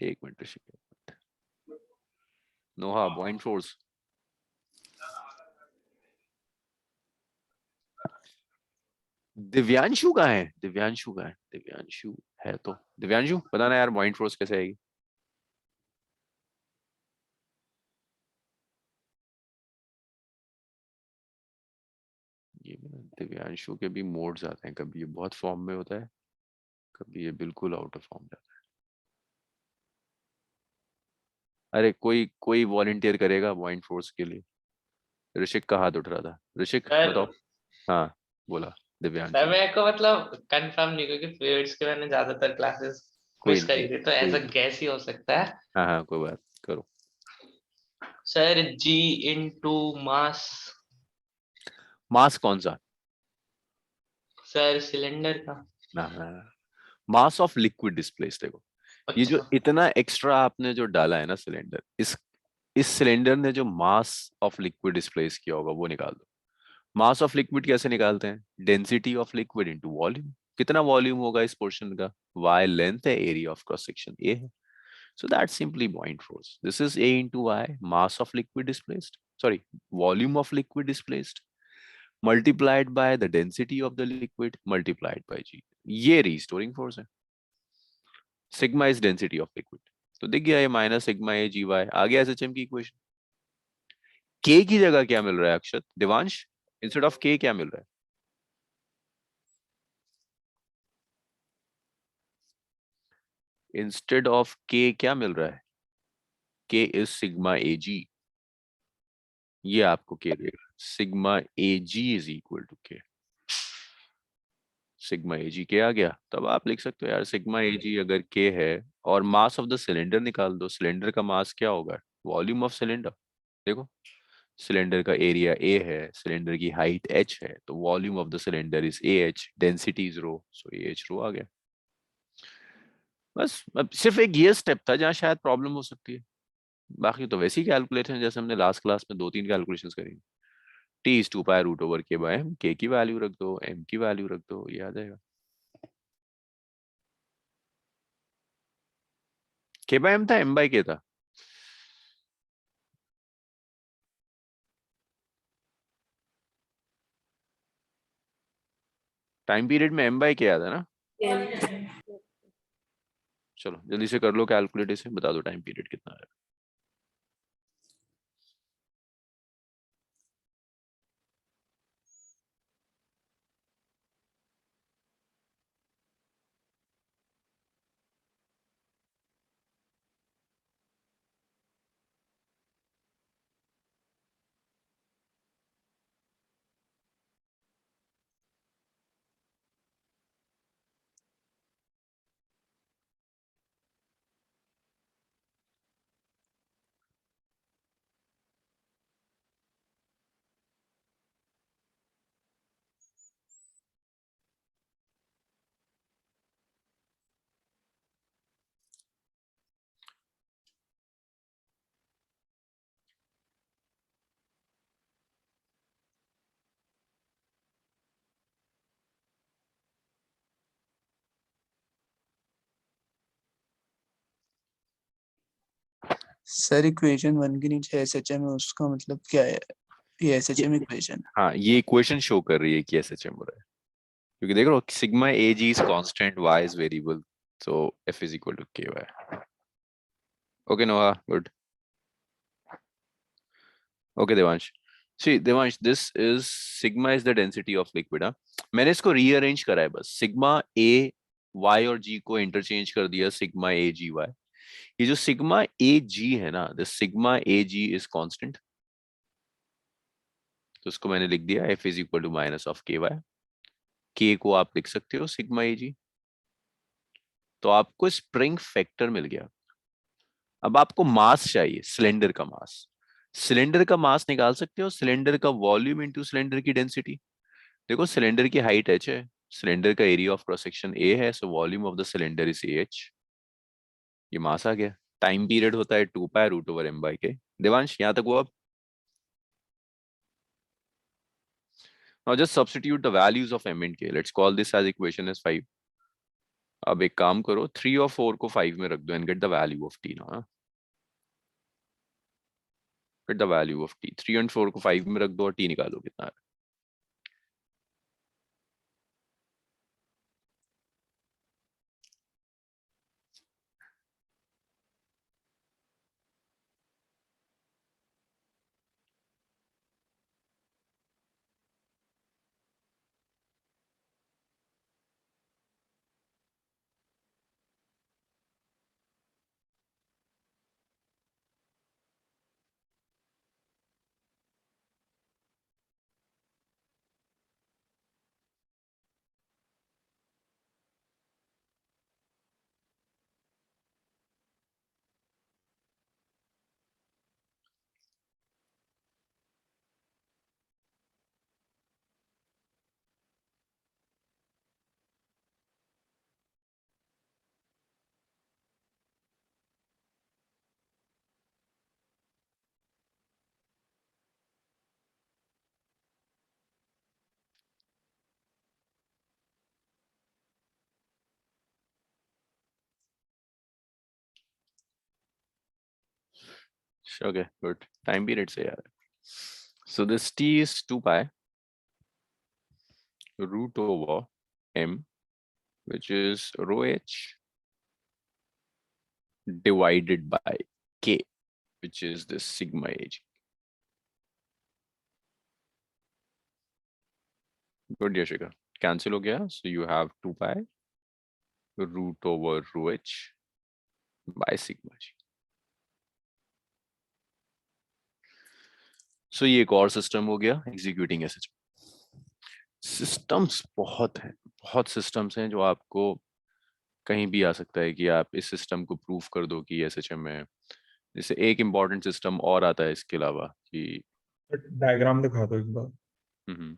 एक मिनट ऋषिक। नोहा, पॉइंट फोर्स। दिव्यांशु कहाँ है? दिव्यांशु कहाँ है? दिव्यांशु है तो दिव्यांशु बताना यार, पॉइंट फोर्स कैसे आएगी? ये दिव्यांशु के भी मोड्स आते हैं, कभी ये बहुत फॉर्म में होता है, कभी ये बिल्कुल आउट ऑफ फॉर्म जाता है। अरे कोई कोई वॉलंटियर करेगा पॉइंट फोर्स के लिए? ऋषिक का हाथ उठ रहा था, ऋषिक बताओ। सर हाँ बोला दिव्यांशु। सर मेरे को मतलब कंफर्म नहीं, क्योंकि फ्लूइड्स के मैंने ज्यादातर क्लासेस कोई मिस नहीं, करी थी, तो कोई ऐसा नहीं। गैस ही हो सकता है। हाँ हाँ कोई बात करो। सर जी इनटू मास। मास कौन सा? सर सिलेंडर का। ना मास ऑफ लिक्विड डिस्प्लेस। देखो ये जो अच्छा। इतना एक्स्ट्रा आपने जो डाला है ना सिलेंडर, इस सिलेंडर ने जो मास ऑफ लिक्विड डिस्प्लेस किया होगा वो निकाल दो। मास ऑफ लिक्विड कैसे निकालते हैं? Density of liquid into volume. कितना वॉल्यूम होगा इस पोर्शन का? y लेंथ है, area of cross section a है। So that's simply point force. This is A into Y, mass of liquid displaced. Sorry, volume of liquid displaced multiplied by the density of the liquid multiplied by G. ये restoring force है। Sigma is density of liquid. तो दिख गया ये माइनस सिग्मा ए जी वाई। आगे एसएचएम की इक्वेशन। K की जगह क्या मिल रहा है अक्षत? दिवांश, इंस्टेड ऑफ K क्या मिल रहा है? इंस्टेड ऑफ K क्या मिल रहा है? K is sigma AG। ये आपको K देगा, sigma AG is equal to K। Sigma AG के आ गया, तब आप लिख सकते हो यार सिग्मा एजी अगर के है और मास ऑफ द सिलेंडर निकाल दो। सिलेंडर का मास क्या होगा? Volume of cylinder. देखो सिलेंडर का एरिया ए है, सिलेंडर की हाइट h है, तो volume of the cylinder is a h, density is rho, so a h rho आ गया। बस अब सिर्फ एक ये स्टेप था जहाँ शायद प्रॉब्लम हो सकती है, बाकी तो वैसी कैलकुलेशन जैसे हमने लास्ट क्लास में 2-3 कैलकुलेशन करी। T is 2 pi root over k by m, k की वैल्यू रख दो, एम की वैल्यू रख दो, ये आ जाएगा। के बाय एम था, एम बाय के था? टाइम पीरियड में एम बाय के आता है ना? चलो जल्दी से कर लो कैलकुलेट, इसे बता दो टाइम पीरियड कितना है। सर इक्वेशन 1 के नीचे SHM है, उसका मतलब क्या है? ये SHM इक्वेशन। हाँ, ये इक्वेशन शो कर रही है कि SHM हो रहा है, क्योंकि देख रहे हो sigma AG is constant, y is variable, so F is equal to KY. Okay Noah, good. Okay, Devansh. See, Devansh, this is sigma is the density of liquid. हाँ, मैंने इसको rearrange करा है बस. Sigma A, Y और G को interchange कर दिया sigma A G Y. ये जो sigma A G है ना, this sigma A G is constant. तो उसको मैंने लिख दिया F is equal to minus of KY. K को आप लिख सकते हो sigma A G. तो आपको स्प्रिंग फैक्टर मिल गया. अब आपको मास चाहिए, सिलेंडर का मास. सिलेंडर का मास निकाल सकते हो, सिलेंडर का वॉल्यूम इनटू सिलेंडर की डेंसिटी. देखो सिलेंडर की हाइट h है, सिलेंडर का area of cross section a है, so volume of the cylinder is ah. ये मास आ गया. टाइम पीरियड होता है 2 pi root over m by k. Devansh यहां तक वो. अब now just substitute the values of m and k. Let's call this as equation as 5. अब एक काम करो, 3 और 4 को 5 में रख दो and get the value of t ना. Get the value of t. 3 and 4 को 5 में रख दो और t निकालो कितना है. Okay, good. Time period से यार. So this t is 2 pi root over m, which is rho h divided by k, which is this sigma ag. Good, Yashika. Cancel हो गया. So you have 2 pi root over rho h by sigma g. So ये एक और सिस्टम हो गया एग्जीक्यूटिंग SHM. सिस्टम्स बहुत हैं, बहुत सिस्टम्स हैं जो आपको कहीं भी आ सकता है कि आप इस सिस्टम को प्रूफ कर दो कि SHM है. जैसे एक इम्पॉर्टेंट सिस्टम और आता है इसके अलावा कि डायग्राम दिखा दो एक बार. हम्म,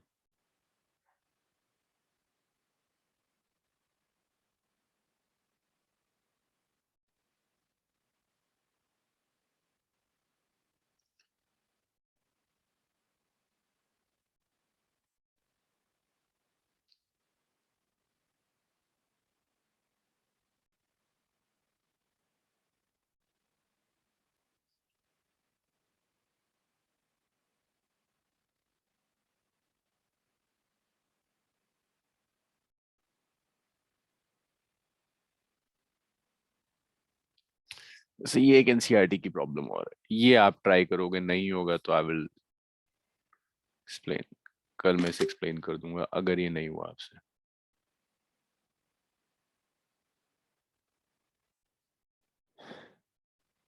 जैसे ये एक NCERT की प्रॉब्लम और है. ये आप ट्राई करोगे, नहीं होगा तो आई विल एक्सप्लेन. कल मैं इसे एक्सप्लेन कर दूंगा अगर ये नहीं हुआ आपसे.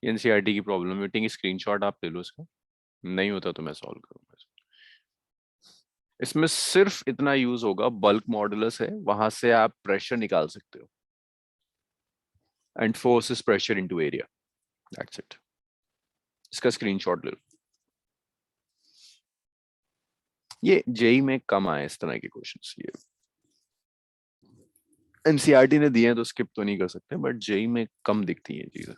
NCERT की प्रॉब्लम मीटिंग स्क्रीनशॉट आप ले लो इसका. नहीं होता तो मैं सॉल्व करूंगा. इसमें सिर्फ इतना यूज होगा, बल्क मॉडुलस है, वहां से आप प्रेशर निकाल सकते हो and force is pressure into area. That's it. इसका स्क्रीनशॉट ले लो. ये जेई में कम आए इस तरह के क्वेश्चंस. ये एनसीईआरटी ने दिए हैं तो स्किप तो नहीं कर सकते, बट जेई में कम दिखती हैं चीजें.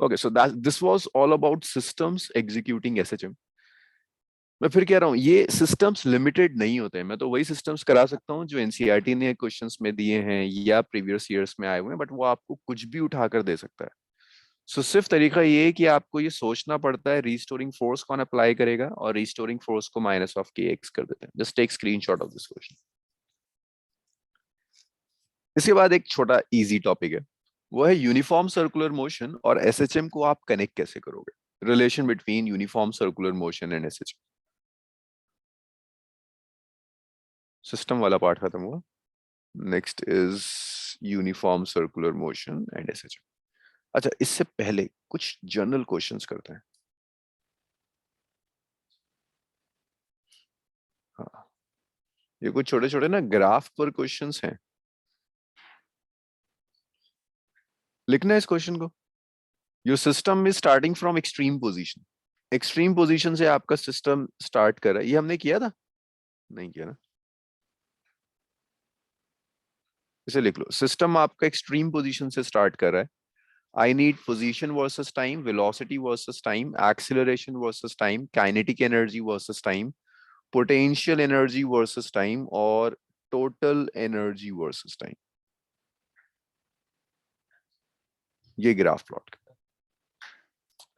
Okay, so this was all about systems executing SHM. मैं फिर कह रहा हूँ ये सिस्टम्स लिमिटेड नहीं होते हैं, मैं तो वही सिस्टम्स करा सकता हूँ जो एनसीईआरटी ने क्वेश्चंस में दिए हैं या प्रीवियस ईयर्स में आए हुए हैं, बट वो आपको कुछ भी उठाकर दे सकता है। सो सिर्फ तरीका ये है कि आपको ये सोचना पड़ता है रीस्टोरिंग फोर्स कौन अप्लाई करेगा, और रीस्टोरिंग फोर्स को माइनस ऑफ के एक्स कर देते हैं। Just take screenshot of this question. इसके बाद एक छोटा इजी टॉपिक है, वो है यूनिफॉर्म सर्कुलर मोशन और एसएचएम को आप कनेक्ट कैसे करोगे, relation between uniform circular motion and SHM. System वाला पार्ट खत्म हुआ, next is uniform circular motion and SHM. अच्छा, इससे पहले कुछ जनरल क्वेश्चंस करते हैं। हाँ, ये कुछ छोटे छोटे ना ग्राफ पर क्वेश्चंस हैं, लिखना है इस क्वेश्चन को। Your system is starting from extreme position, extreme position से आपका सिस्टम स्टार्ट कर रहा है। ये हमने किया था, नहीं किया ना? इसे लिख लो, सिस्टम आपका एक्सट्रीम पोजीशन से स्टार्ट कर रहा है। I need position versus time, velocity versus time, acceleration versus time, kinetic energy versus time, potential energy versus time, और टोटल एनर्जी वर्सेस टाइम। ये ग्राफ प्लॉट कर,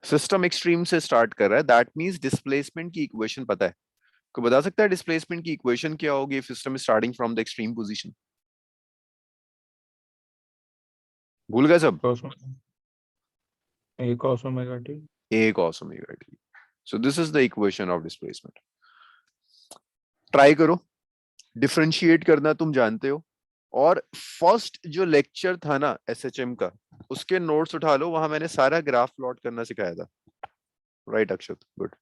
सिस्टम एक्सट्रीम से स्टार्ट कर रहा है, दैट मींस डिस्प्लेसमेंट की इक्वेशन पता है? को बता सकता है डिस्प्लेसमेंट की इक्वेशन क्या होगी system starting from the extreme position? भूल गए सब? A cos omega t. A cos omega t. So this is the equation of displacement. Try करो, डिफरेंशिएट करना तुम जानते हो। और फर्स्ट जो लेक्चर था ना एसएचएम का, उसके नोट्स उठा लो, वहां मैंने सारा ग्राफ प्लॉट करना सिखाया था। राइट अक्षत, गुड।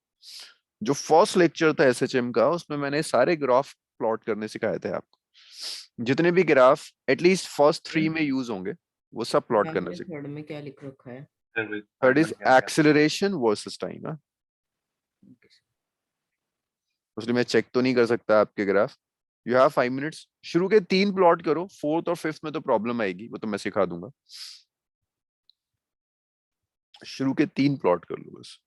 जो फर्स्ट लेक्चर था एसएचएम का, उसमें मैंने सारे ग्राफ प्लॉट करने सिखाए थे आपको। जितने भी ग्राफ एटलीस्ट फर्स्ट 3 में यूज होंगे, वो सब प्लॉट करना आपने सिखाया। थर्ड में क्या लिख रखा है? Third is acceleration versus time. इसलिए मैं चेक तो नहीं कर सकता आपके ग्राफ। यू हैव 5 मिनट्स, शुरू के 3 प्लॉट करो, फोर्थ और फिफ्थ में तो प्रॉब्लम आएगी, वो तो मैं सिखा दूंगा। शुरू के 3 प्लॉट कर लो बस,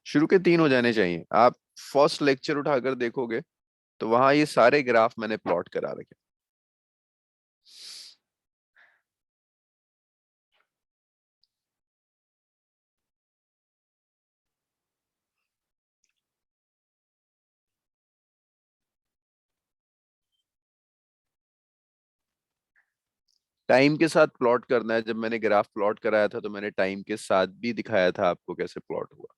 शुरू के 3 हो जाने चाहिए। आप फर्स्ट लेक्चर उठाकर देखोगे तो वहां ये सारे ग्राफ मैंने प्लॉट करा रखे। टाइम के साथ प्लॉट करना है। जब मैंने ग्राफ प्लॉट कराया था तो मैंने टाइम के साथ भी दिखाया था आपको कैसे प्लॉट हुआ।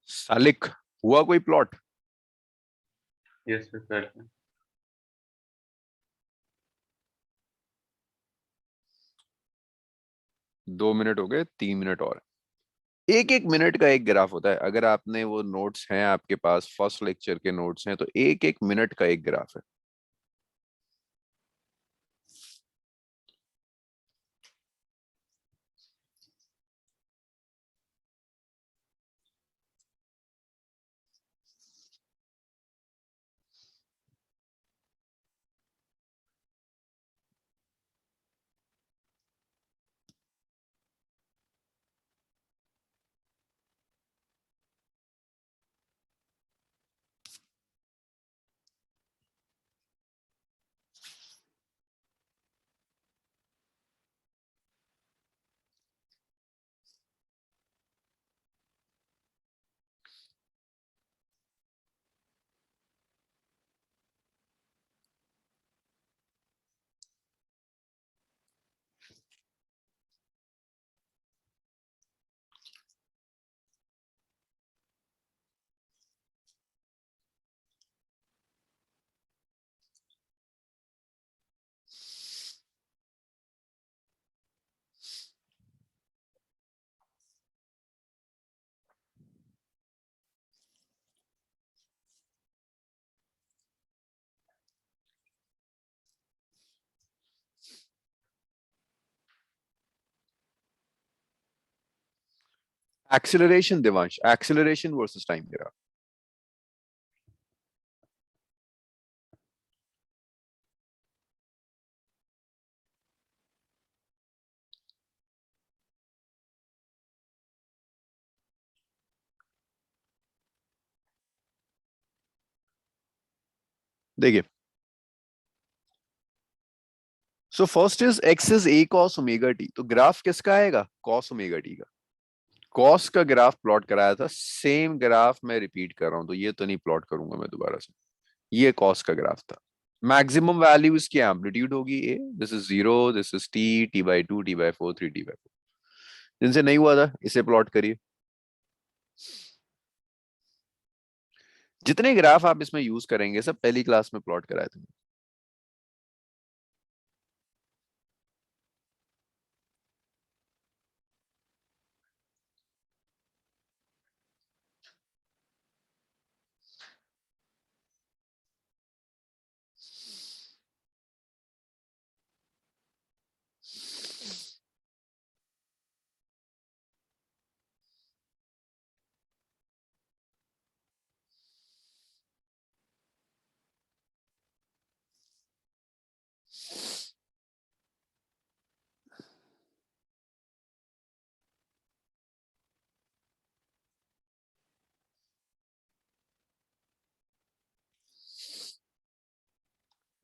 सालिक, हुआ कोई प्लॉट? Yes sir. 2 मिनट हो गए, 3 मिनट और। एक एक मिनट का एक ग्राफ होता है। अगर आपने वो नोट्स हैं आपके पास, फर्स्ट लेक्चर के नोट्स हैं, तो एक एक मिनट का एक ग्राफ है। Acceleration Devansh, acceleration versus time graph. देखिए, so first is x is a cos omega t, तो ग्राफ किसका आएगा? कॉस ओमेगा टी का। कॉस का ग्राफ प्लॉट कराया था, सेम ग्राफ मैं रिपीट कर रहा हूं, तो ये तो नहीं प्लॉट करूंगा मैं दोबारा से। ये कॉस का ग्राफ था। मैक्सिमम वैल्यू इसकी एम्पलीट्यूड होगी a, this is 0, this is t/2, t/4, 3t/4। जिनसे नहीं हुआ था इसे प्लॉट करिए। जितने ग्राफ आप इसमें यूज करेंगे सब पहली क्लास में प्लॉट कराए थे।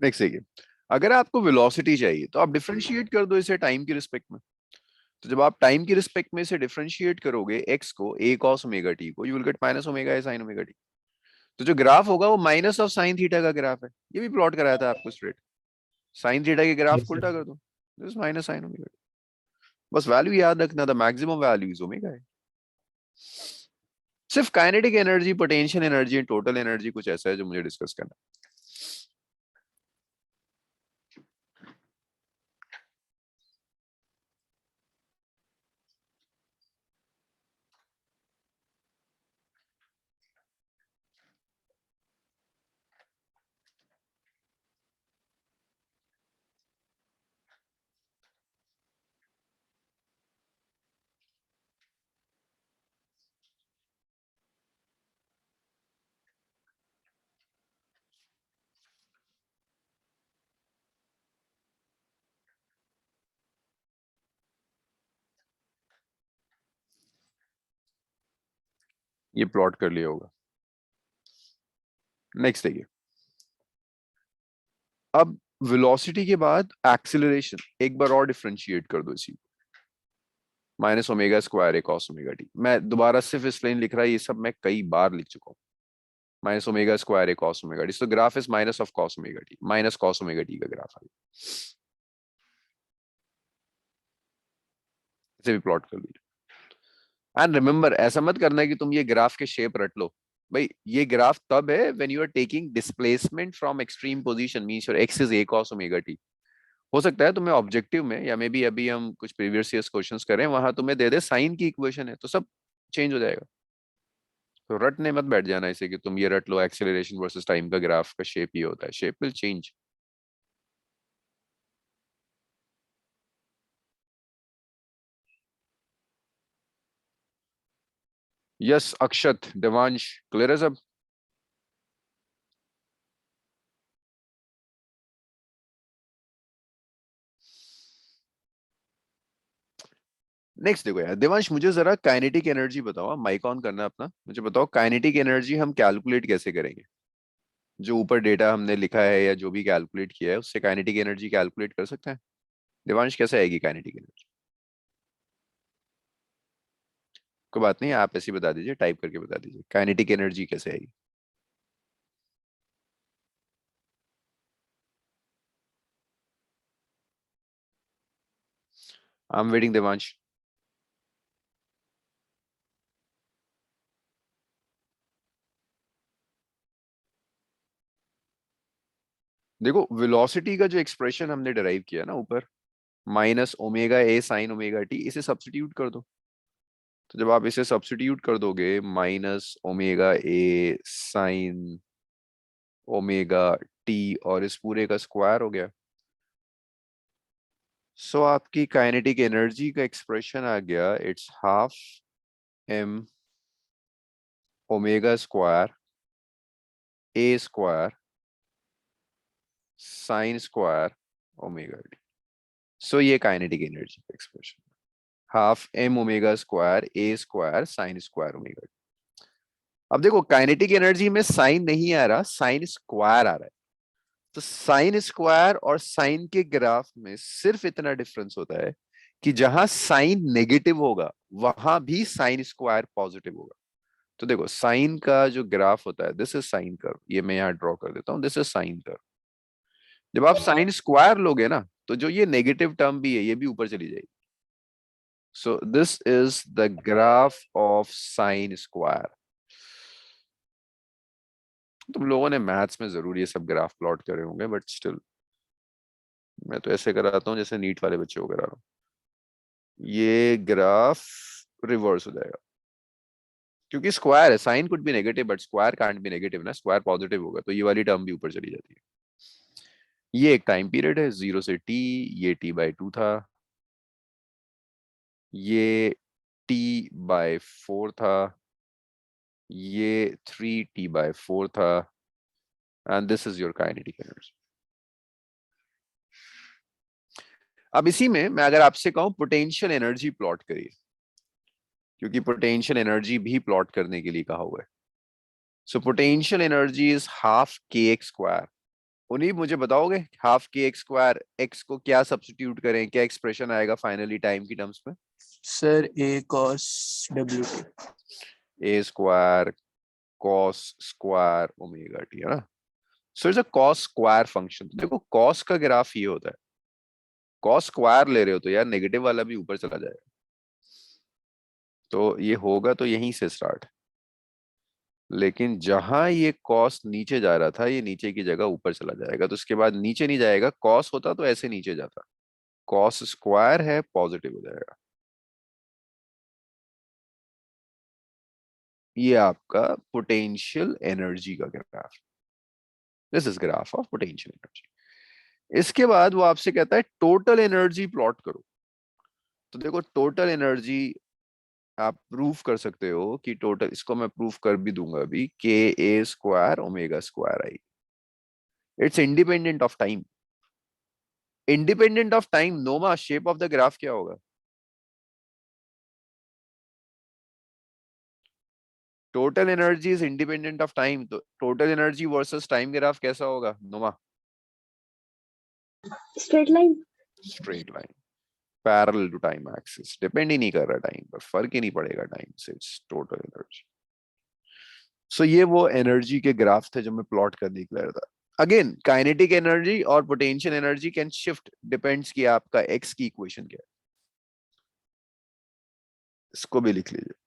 नेक्स्ट देखिए, अगर आपको वेलोसिटी चाहिए तो आप डिफरेंशिएट कर दो इसे टाइम की रिस्पेक्ट में। तो जब आप टाइम की रिस्पेक्ट में इसे डिफरेंशिएट करोगे एक्स को ए कॉस ओमेगा टी को, you will get minus omega a sine omega t. तो जो ग्राफ होगा वो माइनस ऑफ साइन थीटा का ग्राफ है। ये भी प्लॉट कराया था आपको स्ट्रेट। साइन थीटा के ग्राफ Yes, को sir. उल्टा कर दो, this minus sign omega T. बस वैल्यू याद रखना था, मैक्सिमम वैल्यू इज ओमेगा है। सिर्फ kinetic energy, potential energy, total energy कुछ ऐसा है जो मुझे डिस्कस करना है। ये प्लॉट कर लिया होगा। नेक्स्ट देखिए, अब वेलोसिटी के बाद एक्सीलरेशन एक बार और डिफरेंशिएट कर दो इसी, माइनस ओमेगा स्क्वायर ए कॉस ओमेगा टी। मैं दोबारा सिर्फ इस लाइन लिख रहा है, ये सब मैं कई बार लिख चुका हूँ। माइनस ओमेगा स्क्वायर ए कॉस ओमेगा टी, तो graph is minus of cos omega T, minus cos omega t का ग्राफ है। इसे भी प्लॉट कर लीजिए। एंड रिमेंबर, ऐसा मत करना कि तुम ये ग्राफ के शेप रट लो। भाई ये ग्राफ तब है when you are taking displacement from extreme position, means your x is a cos omega t. हो सकता है तुम्हें ऑब्जेक्टिव में, या मे बी अभी हम कुछ प्रीवियस ईयर्स क्वेश्चंस करें वहां तुम्हें दे दे साइन की इक्वेशन है, तो सब चेंज हो जाएगा। तो रटने मत बैठ जाना इसे कि तुम ये रट लो एक्सेलरेशन वर्सेस टाइम का ग्राफ का शेप ये होता है, shape will change. Yes Akshat, Devansh, clear है सब? नेक्स्ट देखो यार देवांश, मुझे जरा काइनेटिक एनर्जी बताओ, माइक ऑन करना अपना, मुझे बताओ काइनेटिक एनर्जी हम कैलकुलेट कैसे करेंगे? जो ऊपर डेटा हमने लिखा है या जो भी कैलकुलेट किया है उससे काइनेटिक एनर्जी कैलकुलेट कर सकते हैं? देवांश कैसे आएगी काइनेटिक एनर्जी? कोई बात नहीं, आप ऐसे ही बता दीजिए, टाइप करके बता दीजिए काइनेटिक एनर्जी कैसे आएगी। I am waiting Devansh. देखो वेलोसिटी का जो एक्सप्रेशन हमने डिराइव किया ना ऊपर, minus omega a sine omega t, इसे सब्स्टिट्यूट कर दो। तो जब आप इसे सब्स्टिट्यूट कर दोगे, minus omega a sine omega t और इस पूरे का स्क्वायर हो गया। सो आपकी काइनेटिक एनर्जी का एक्सप्रेशन आ गया, it's half m omega square a square sine square omega t. So ये काइनेटिक एनर्जी का expression, half m omega square a square sine square omega t. अब देखो काइनेटिक एनर्जी में साइन नहीं आ रहा, साइन स्क्वायर आ रहा है। तो साइन स्क्वायर और साइन के ग्राफ में सिर्फ इतना डिफरेंस होता है कि जहां साइन नेगेटिव होगा वहां भी साइन स्क्वायर पॉजिटिव होगा। तो देखो साइन का जो ग्राफ होता है, दिस इज साइन कर्व, ये मैं यहाँ ड्रॉ कर देता हूँ, दिस इज साइन कर्व। जब आप साइन स्क्वायर लोगे ना, तो जो ये नेगेटिव टर्म भी है ये भी ऊपर चली जाएगी। सो this is the graph of sine square. तुम लोगों ने मैथ्स में जरूर ये सब ग्राफ प्लॉट करे होंगे, बट स्टिल मैं तो ऐसे कराता हूँ जैसे नीट वाले बच्चे को करा रहा हूँ। ये ग्राफ रिवर्स हो जाएगा क्योंकि स्क्वायर है, sine could be negative but square can't be negative ना, स्क्वायर पॉजिटिव होगा, तो ये वाली टर्म भी ऊपर चली जाती है। ये एक टाइम पीरियड है 0 से t, ये t/2 था, ये t/4 था, ये 3t/4 था, and this is your kinetic energy. अब इसी में मैं अगर आपसे कहूं पोटेंशियल एनर्जी प्लॉट करिए, क्योंकि पोटेंशियल एनर्जी भी प्लॉट करने के लिए कहा हुआ है। So potential energy is half kx square. उन्हीं मुझे बताओगे हाफ kx स्क्वायर, x को क्या सब्स्टिट्यूट करें, क्या एक्सप्रेशन आएगा फाइनली टाइम की टर्म्स में? Sir a cos wt। a square cos square omega T, है ना। So it's a cos square function. देखो cos का ग्राफ ये होता है, cos स्क्वायर ले रहे हो तो यार नेगेटिव वाला भी ऊपर चला जाएगा। तो ये होगा तो यहीं से स्टार्ट, लेकिन जहां ये cos नीचे जा रहा था ये नीचे की जगह ऊपर चला जाएगा, तो उसके बाद नीचे नहीं जाएगा। cos होता तो ऐसे नीचे जाता, cos स्क्वायर है पॉजिटिव हो जाएगा। ये आपका पोटेंशियल एनर्जी का graph, this is graph of potential energy. इसके बाद वो आपसे कहता है टोटल एनर्जी प्लॉट करो। तो देखो टोटल एनर्जी आप प्रूफ कर सकते हो कि टोटल, इसको मैं प्रूफ कर भी दूंगा अभी, k A square omega square आई। It's independent of time. Independent of time, नोमा शेप ऑफ द ग्राफ क्या होगा? Total energy is independent of time, तो total energy versus time graph कैसा होगा नोमा? Straight line. Straight line, parallel to time axis, depend ही नहीं कर रहा टाइम पर, फर्क ही नहीं पड़ेगा टाइम से, इट्स टोटल एनर्जी। सो ये वो एनर्जी के ग्राफ थे जो मैं प्लॉट करने के लिए रहा था। अगेन काइनेटिक एनर्जी और potential energy can shift, depends कि आपका एक्स की इक्वेशन क्या है। इसको भी लिख लीजिए।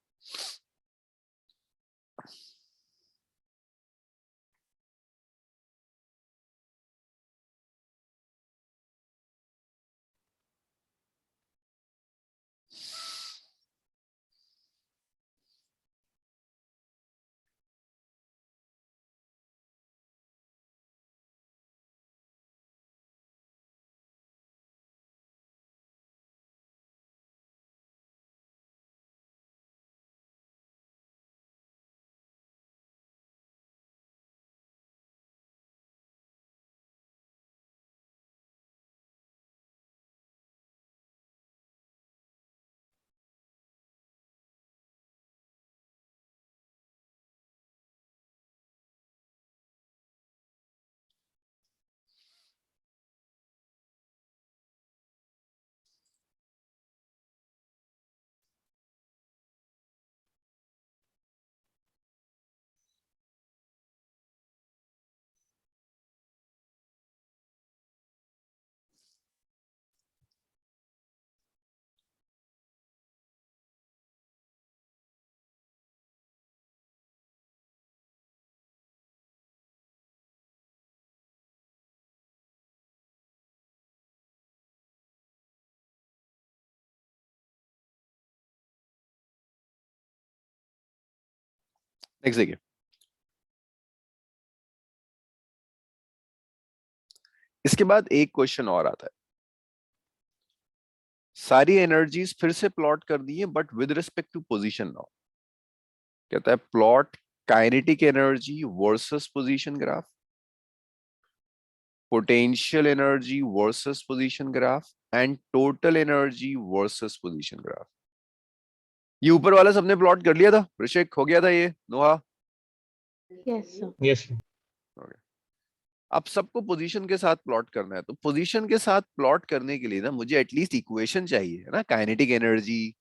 नेक्स्ट देखिए, इसके बाद एक क्वेश्चन और आता है। सारी एनर्जीज फिर से प्लॉट कर दी है but with respect to position now. कहता है plot kinetic energy versus position graph, potential energy versus position graph and total energy versus position graph. ये ऊपर वाला सबने प्लॉट कर लिया था ऋषिक, हो गया था ये नोहा? Yes sir. यस अब सबको पोजीशन के साथ प्लॉट करना है, तो पोजीशन के साथ प्लॉट करने के लिए ना मुझे एटलीस्ट इक्वेशन चाहिए है ना, काइनेटिक एनर्जी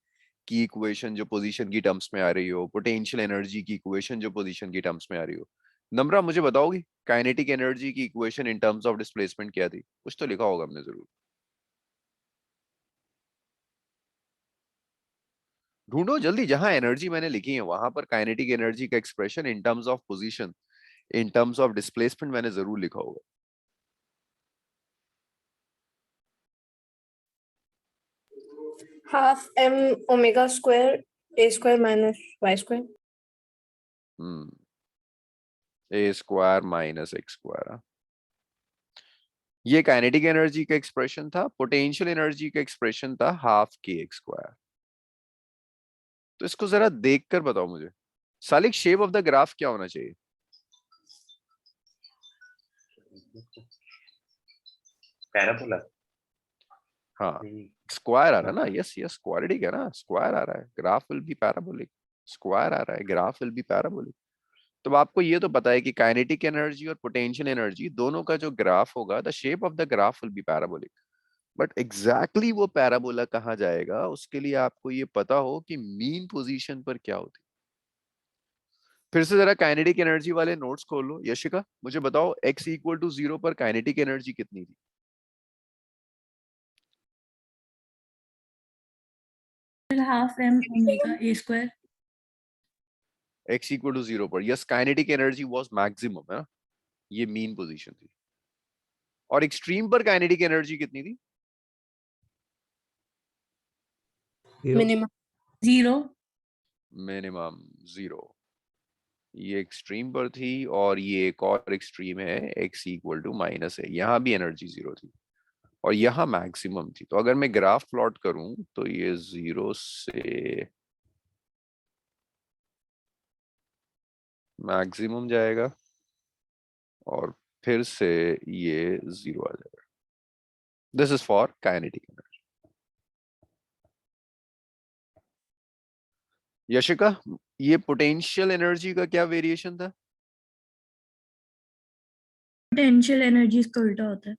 की इक्वेशन जो पोजीशन की टर्म्स में आ रही हो, पोटेंशियल एनर्जी की इक्वेशन जो पोजीशन की टर्म्स में आ रही हो। नम्रा मुझे बताओगी काइनेटिक एनर्जी की equation in terms of displacement क्या थी? कुछ तो लिखा होगा हमने जरूर, ढूंढो जल्दी। जहां एनर्जी मैंने लिखी है वहां पर काइनेटिक एनर्जी का expression in terms of position, in terms of displacement मैंने जरूर लिखा होगा। Half m omega square a square minus y square. A square minus x square, ये काइनेटिक एनर्जी का एक्सप्रेशन था। पोटेंशियल एनर्जी का एक्सप्रेशन था हाफ के एक्स स्क्वायर। तो इसको जरा देखकर बताओ मुझे, Salik shape of the graph क्या होना चाहिए? पैराबोला। हाँ स्क्वायर आ रहा है ना, यस यस क्वाड्रेटिक है ना, स्क्वायर आ रहा है, graph will be parabolic. Square आ रहा है, ग्राफ विल बी पैराबोलिक। तो आपको ये तो पता है कि काइनेटिक एनर्जी और पोटेंशियल एनर्जी दोनों का जो ग्राफ होगा, the shape of the graph will be parabolic. But exactly वो पैराबोला कहाँ जाएगा, उसके लिए आपको ये पता हो कि मीन पोजीशन पर क्या होती है। फिर से जरा काइनेटिक एनर्जी वाले नोट्स खोल लो। यशिका मुझे बताओ x इक्वल टू 0 पर काइनेटिक एनर्जी कितनी थी? Half m omega a square. x equal to 0 पर yes, kinetic energy was maximum है ना, ये मीन पोजीशन थी। और एक्सट्रीम पर काइनेटिक एनर्जी कितनी थी? मिनिमम। 0। मिनिमम 0। ये एक्सट्रीम पर थी और ये एक और एक्सट्रीम है x इक्वल टू माइनस है, यहाँ भी एनर्जी 0 थी और यहाँ मैक्सिमम थी। तो अगर मैं ग्राफ प्लॉट करूं तो ये 0 से मैक्सिमम जाएगा और फिर से ये 0 आ जाएगा। This is for kinetic energy. Yashika ये पोटेंशियल एनर्जी का क्या वेरिएशन था? पोटेंशियल एनर्जी इसका उल्टा होता है।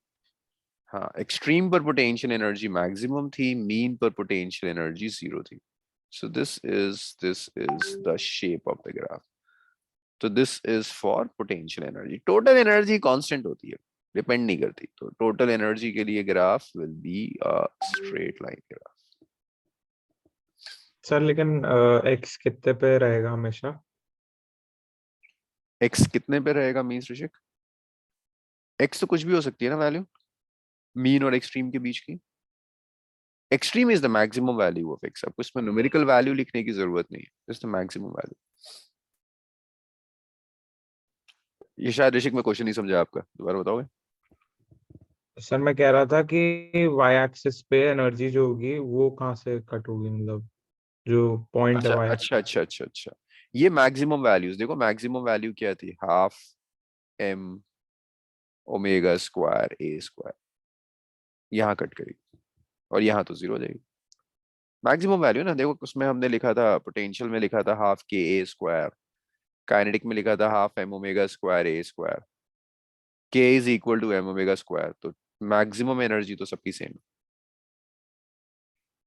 हाँ एक्सट्रीम पर पोटेंशियल एनर्जी मैक्सिमम थी, मीन पर पोटेंशियल एनर्जी 0 थी। So this is the shape of the graph. तो this is for potential energy. Total energy constant होती है, डिपेंड नहीं करती। तो total energy के लिए graph will be a straight line graph. Sir लेकिन x कितने पे रहेगा हमेशा? x कितने पे रहेगा मीन्स ऋषिक? x तो कुछ भी हो सकती है ना वैल्यू, मीन और एक्सट्रीम के बीच की। Extreme is the maximum value of x। आपको इसमें न्यूमेरिकल वैल्यू लिखने की जरूरत नहीं है, इट्स द मैक्सिमम वैल्यू। ये शायद ऋषिक में क्वेश्चन नहीं समझा आपका, दोबारा बताओगे? सर मैं कह रहा था कि y एक्सिस पे एनर्जी जो होगी वो कहाँ से कट होगी, मतलब जो पॉइंट है अच्छा y अच्छा अच्छा अच्छा अच्छा, ये मैक्सिमम वैल्यूज देखो। मैक्सिमम वैल्यू क्या थी? Half m omega square a square, यहाँ कट करेगी और यहाँ तो 0 हो जाएगी। मैक्सिमम वैल्यू ना देखो, उसमें हमने लिखा था पोटेंशियल में लिखा था हाफ के a स्क्वायर, काइनेटिक में लिखा था half m omega square a square, k is equal to m omega square. तो मैक्सिमम एनर्जी तो सबकी सेम है।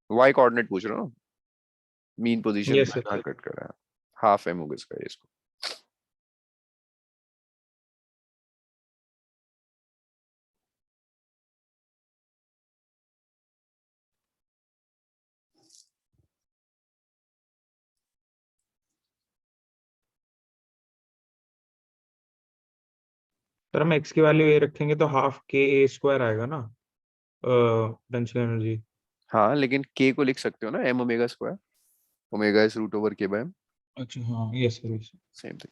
y कोऑर्डिनेट पूछ रहा हूँ, मीन पोजीशन यस पर सर। कहाँ कट कर रहा है? हाफ m ओमेगा स्क्वायर इसको। सर हम x की वैल्यू ये रखेंगे तो हाफ के a स्क्वायर आएगा ना पोटेंशियल एनर्जी। हाँ लेकिन k को लिख सकते हो ना m omega square, omega is root over k by m, अच्छा हाँ यस सर। Same thing.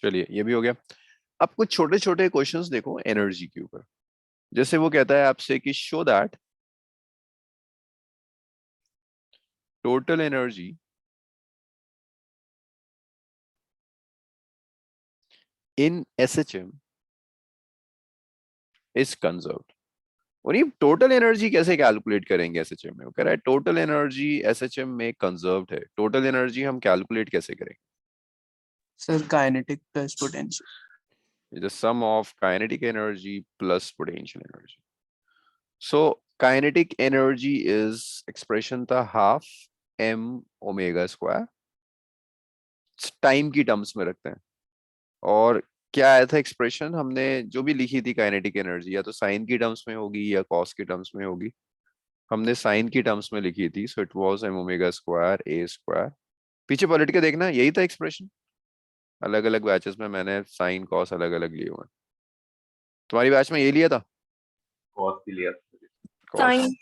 चलिए ये भी हो गया। अब कुछ छोटे छोटे क्वेश्चंस देखो एनर्जी के ऊपर। जैसे वो कहता है आपसे कि show that total energy in SHM is conserved. और ये टोटल एनर्जी कैसे कैलकुलेट करेंगे SHM में? वो कह रहा है टोटल एनर्जी SHM में कंजर्व्ड है, टोटल एनर्जी हम कैलकुलेट कैसे करेंगे? Sir kinetic plus potential. The sum of kinetic energy plus potential energy. So kinetic energy is expression था half m omega square, time की टर्म्स में रखते हैं। और क्या आया था एक्सप्रेशन हमने जो भी लिखी थी काइनेटिक एनर्जी, या तो साइन की टर्म्स में होगी या कॉस की टर्म्स में होगी। हमने साइन की टर्म्स में लिखी थी, so it was m omega square a square. पीछे पलट के देखना, यही था एक्सप्रेशन। अलग अलग बैचेस में मैंने साइन कॉस अलग अलग लिए हुए हैं। तुम्हारी बैच में ये लिया था कॉस भी लिया। cos? साइन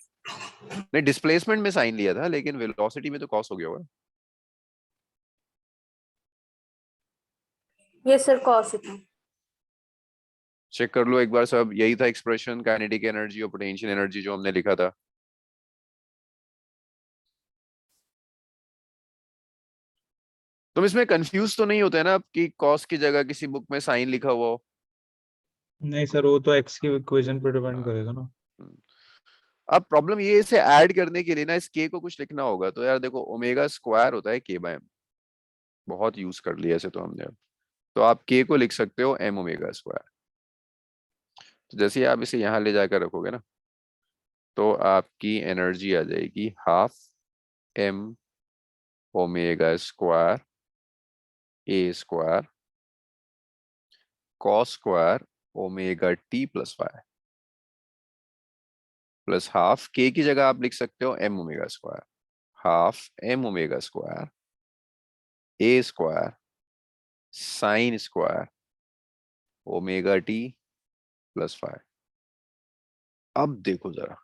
नहीं, डिस्प्लेसमेंट में साइन लिया था, लेकिन वेलोसिटी में तो कॉस हो गया होगा। यस सर कॉस था। चेक कर लो एक बार सब, यही था एक्सप्रेशन काइनेटिक एनर्जी और पोटेंशियल एनर्जी जो हमने लिखा था। तुम इसमें कंफ्यूज तो नहीं होते हैं ना कि कॉस की जगह किसी बुक में साइन लिखा हुआ हो? नहीं सर, वो तो एक्स की इक्वेशन पे डिपेंड करेगा ना। अब प्रॉब्लम ये, इसे ऐड करने के लिए ना इस के को कुछ लिखना होगा। तो यार देखो, ओमेगा स्क्वायर होता है k/m, बहुत यूज कर लिया ऐसे तो हमने अब। तो आप k को लिख सकते हो m ओमेगा स्क्वायर। तो जैसे ही आप इसे यहाँ ले जाकर रखोगे ना, तो आपकी एनर्जी आ जाएगी half m omega square a square cos square omega t plus y, plus half k की जगह आप लिख सकते हो m omega square, half m omega square a square sine square omega t plus 5। अब देखो जरा,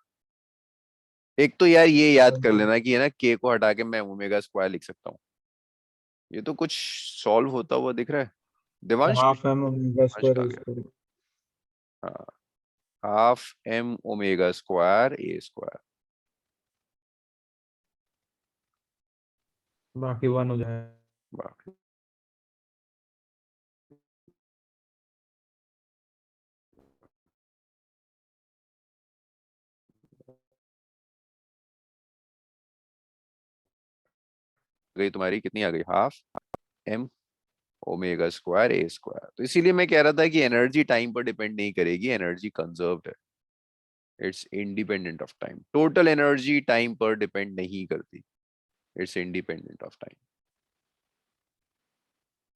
एक तो यार ये याद कर लेना कि है ना, k को हटा के मैं ओमेगा स्क्वायर लिख सकता हूँ। ये तो कुछ सॉल्व होता हुआ दिख रहा है। Divansh half M omega square कहाँ ए गया? स्क्वायर। हाँ, half m omega square a square. बाकी 1 हो जाएगा। बाकी गई तुम्हारी, कितनी आ गई? Half m omega square a square. तो इसीलिए मैं कह रहा था कि एनर्जी टाइम पर डिपेंड नहीं करेगी, एनर्जी कंजर्व्ड है, it's independent of time. Total energy time पर डिपेंड नहीं करती, इट्स इंडिपेंडेंट ऑफ टाइम।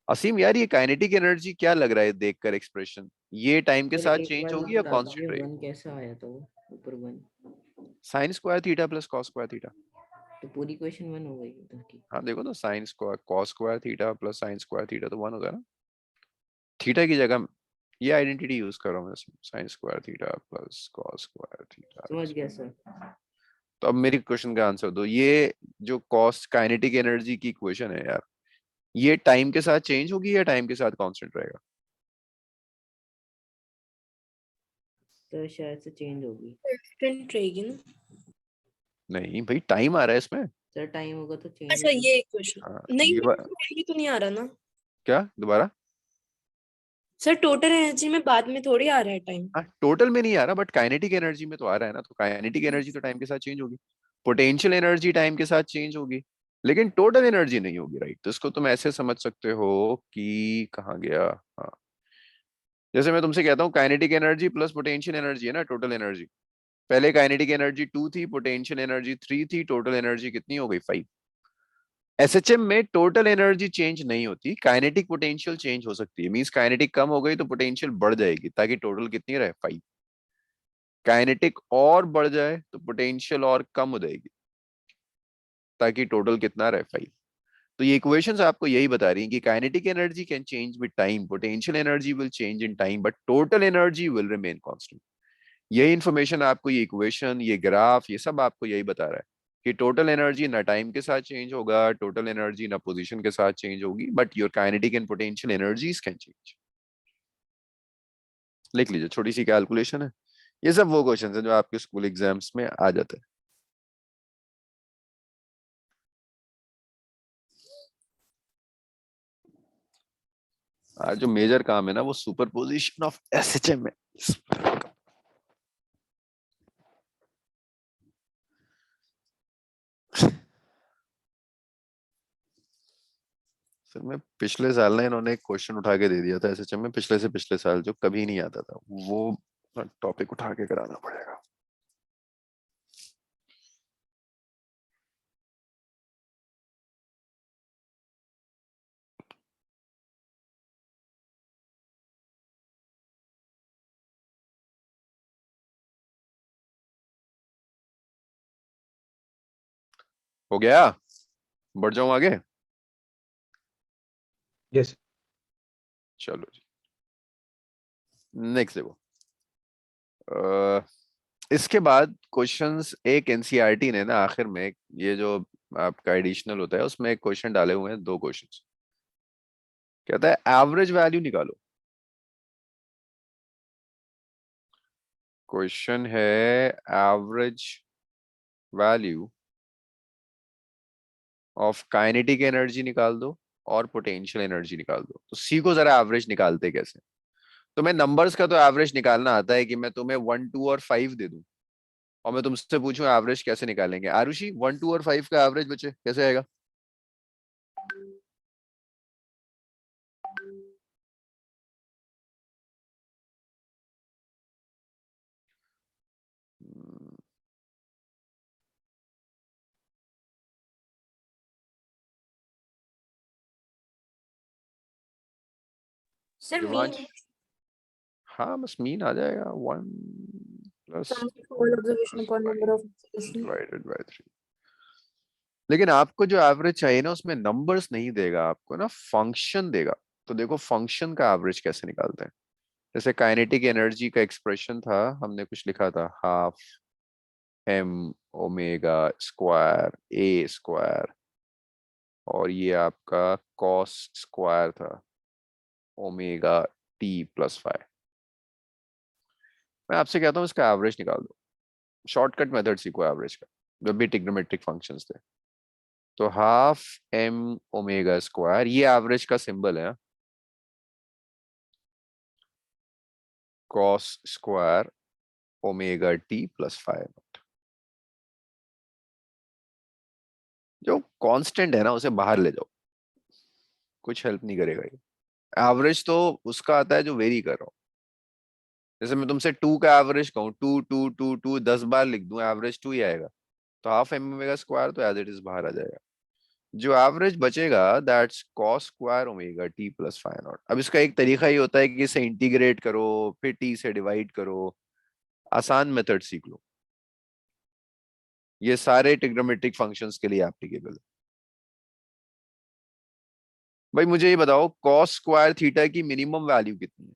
असीम यार, ये काइनेटिक एनर्जी क्या लग रहा है देखकर एक्सप्रेशन, ये टाइम के सर साथ एक चेंज बार होगी या बता कांस्टेंट दीजिए रहेगी? 1 कैसा आया था वो ऊपर 1? Sine square theta plus cos square theta. तो पूरी क्वेश्चन 1 हो गई उधर की। हाँ देखो तो, sine square cos square theta plus sine square theta तो 1 होता है ना। थीटा की जगह ये आइडेंटिटी यूज कर रहा हूँ मैं, sine square theta plus cos square theta. समझ गया सर। तो अब मेरी क्वेश्चन का आंसर दो, ये जो कॉस्ट काइनेटिक एनर्जी की इक्वेशन है यार, ये टाइम के साथ चेंज होगी या टाइम के साथ कांस्टेंट रहेगा? सर शायद से चेंज होगी। कांस्टेंट रहेगी ना। नहीं भाई, टाइम आ रहा है इसमें। सर टाइम होगा तो चेंज अच्छा होगी। ये क्वेश्चन हाँ, नहीं, ये ये तो नहीं आ रहा ना क्या दोबारा? सर। टोटल एनर्जी में बाद में थोड़ी आ रहा है टाइम। हाँ, टोटल में नहीं आ रहा, बट काइनेटिक एनर्जी में तो आ रहा है ना। तो काइनेटिक एनर्जी तो टाइम के साथ चेंज होगी, पोटेंशियल एनर्जी टाइम के साथ चेंज होगी, लेकिन टोटल एनर्जी नहीं होगी, राइट? तो इसको तुम ऐसे समझ सकते हो कि कहाँ गया, हाँ, जैसे मैं तुमसे कहता हूँ kinetic energy plus potential energy है ना टोटल एनर्जी। पहले काइनेटिक एनर्जी 2 थी, पोटेंशियल एनर्जी 3 थी, टोटल एनर्जी कितनी हो गई? 5। एसएचएम में टोटल एनर्जी चेंज नहीं होती, काइनेटिक पोटेंशियल चेंज हो सकती है। मींस काइनेटिक कम हो गई तो पोटेंशियल बढ़ जाएगी, ताकि टोटल कितनी रहे? 5। काइनेटिक और बढ़ जाए तो पोटेंशियल और कम हो जाएगी, ताकि टोटल कितना रहे? 5। तो ये इक्वेशंस आपको यही बता रही हैं कि kinetic energy can change with time, potential energy will change in time, but total energy will remain constant. यही इंफॉर्मेशन आपको ये इक्वेशन, ये ग्राफ, ये सब आपको यही बता रहा है कि टोटल एनर्जी ना टाइम के साथ चेंज होगा, टोटल एनर्जी ना पोजीशन के साथ चेंज होगी, but your kinetic and potential energies can change. लिख लीजिए, छोटी सी कैलकुलेशन है। ये सब वो क्वेश्चन है जो आपके स्कूल एग्जाम्स में आ जाते हैं। आज जो मेजर काम है ना वो सुपरपोजिशन ऑफ एसएचएम है। सर मैं पिछले साल ना इन्होंने एक क्वेश्चन उठा के दे दिया था एसएचएम में, पिछले से पिछले साल, जो कभी नहीं आता था, वो टॉपिक उठा के कराना पड़ेगा। हो गया, बढ़ जाऊं आगे? यस चलो जी, नेक्स्ट देखो। इसके बाद क्वेश्चंस एक एनसीईआरटी ने ना आखिर में, ये जो आपका एडिशनल होता है उसमें एक क्वेश्चन डाले हुए हैं, दो क्वेश्चंस। कहता है एवरेज वैल्यू निकालो। क्वेश्चन है average value of kinetic energy निकाल दो और पोटेंशियल एनर्जी निकाल दो। तो सी को जरा एवरेज निकालते कैसे। तुम्हें नंबर्स का तो एवरेज निकालना आता है कि मैं तुम्हें 1 2 और 5 दे दूं और मैं तुमसे पूछूं एवरेज कैसे निकालेंगे। आरुषि 1 2 और 5 का एवरेज बचे कैसे आएगा? सर युवराज, मीन हाँ बस मीन आ जाएगा 1 plus sum of all observation upon number of observation. Divided by 3। लेकिन आपको जो एवरेज चाहिए ना उसमें नंबर्स नहीं देगा, आपको ना फंक्शन देगा। तो देखो फंक्शन का एवरेज कैसे निकालते हैं। जैसे काइनेटिक एनर्जी का एक्सप्रेशन था, हमने कुछ लिखा था half M omega square A square, और ये आपका कॉस स्क्वायर था ओमेगा टी प्लस 5। मैं आपसे कहता हूँ इसका एवरेज निकाल दो। शॉर्टकट मेथड सीखो एवरेज का, जब भी ट्रिग्नोमेट्रिक फंक्शंस थे। तो हाफ एम ओमेगा स्क्वायर, ये एवरेज का सिंबल है, cos square omega T plus 5। जो कांस्टेंट है ना उसे बाहर ले जाओ, कुछ हेल्प नहीं करेगा ये। एवरेज तो उसका आता है जो वेरी कर रहा हूं। जैसे मैं तुमसे 2 का एवरेज कहूँ, 2 2 2 2 10 बार लिख दूं, एवरेज 2 ही आएगा। तो हाफ एम ओमेगा स्क्वायर तो एज इट इज बाहर आ जाएगा। जो एवरेज बचेगा that's cos square omega T plus 5 not. अब इसका एक तरीका ही होता है कि इसे इंटीग्रेट करो, फिर टी से डिवाइड करो। आसान मेथड सीख लो, ये सारे ट्रिग्नोमेट्रिक फंक्शंस के लिए एप्लीकेबल है। भाई मुझे ये बताओ कॉस स्क्वायर थीटा की मिनिमम वैल्यू कितनी है?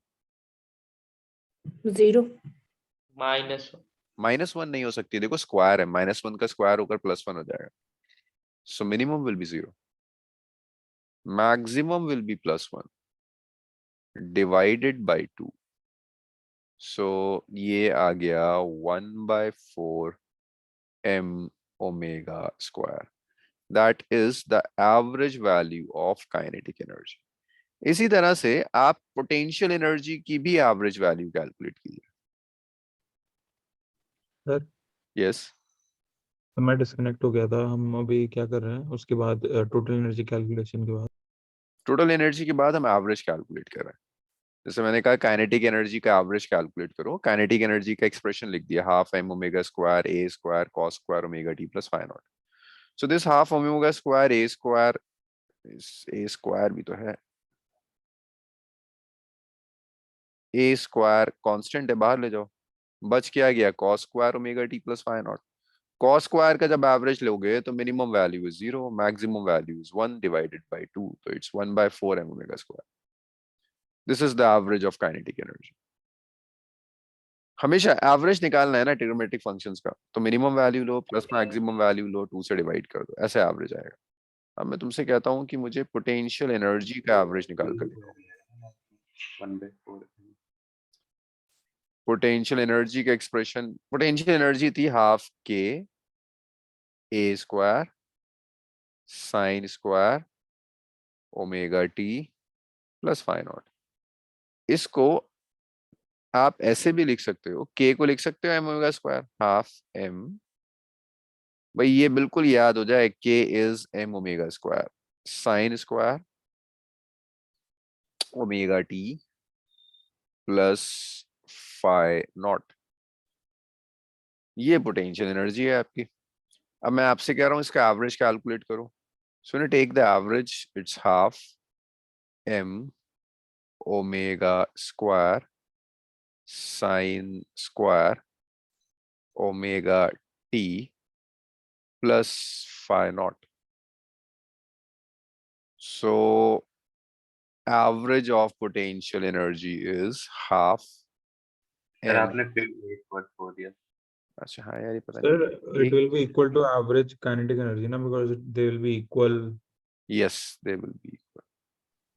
0. -1 -1 नहीं हो सकती, देखो स्क्वायर है, -1 का स्क्वायर होकर +1 हो जाएगा। So minimum will be 0, maximum will be +1 divided by 2। सो ये आ गया 1/4 m omega square. That is the average value of kinetic energy. इसी तरह से आप पोटेंशियल एनर्जी की भी एवरेज वैल्यू कैलकुलेट कीजिए। सर यस, तो मैं डिस्कनेक्ट हो गया था। हम अभी क्या कर रहे हैं उसके बाद टोटल एनर्जी कैलकुलेशन के बाद? टोटल एनर्जी के बाद हम एवरेज कैलकुलेट कर रहे हैं। जैसे मैंने कहा काइनेटिक एनर्जी का एवरेज कैलकुलेट करो, काइनेटिक एनर्जी का एक्सप्रेशन लिख दिया half M omega square A square cos square omega T plus 5 naught. So this half omega square A square भी तो है, ए स्क्वायर कांस्टेंट है, बाहर ले जाओ। बच क्या गया cos square omega T plus 5 not. Cos square का जब एवरेज लोगे तो minimum value is 0, maximum value is 1 divided by 2, तो it's 1/4 m omega square. This is the average of kinetic energy. हमेशा एवरेज निकालना है ना ट्रिग्नोमेट्रिक फंक्शंस का, तो मिनिमम वैल्यू लो प्लस मैक्सिमम वैल्यू लो, 2 से डिवाइड कर दो, ऐसे एवरेज आएगा। अब मैं तुमसे कहता हूँ कि मुझे पोटेंशियल एनर्जी का एवरेज निकाल कर दिखाओ। 1/4 पोटेंशियल एनर्जी का एक्सप्रेशन, पोटेंशियल एनर्जी थी half k A square sine square omega T plus phi naught. इसको आप ऐसे भी लिख सकते हो, के को लिख सकते हो M omega square half M, भाई ये बिल्कुल याद हो जाए, K is M omega square sine square omega T plus phi naught. ये पोटेंशियल एनर्जी है आपकी। अब मैं आपसे कह रहा हूं इसका एवरेज कैलकुलेट करो। So take the average, it's half M omega square sine square omega T plus phi naught. So average of potential energy is half sir m। आपने फिर 8/4 दिया। अच्छा हाँ यार, ये पता Sir, नहीं it will be equal to average kinetic energy, na, because they will be equal yes they will be equal,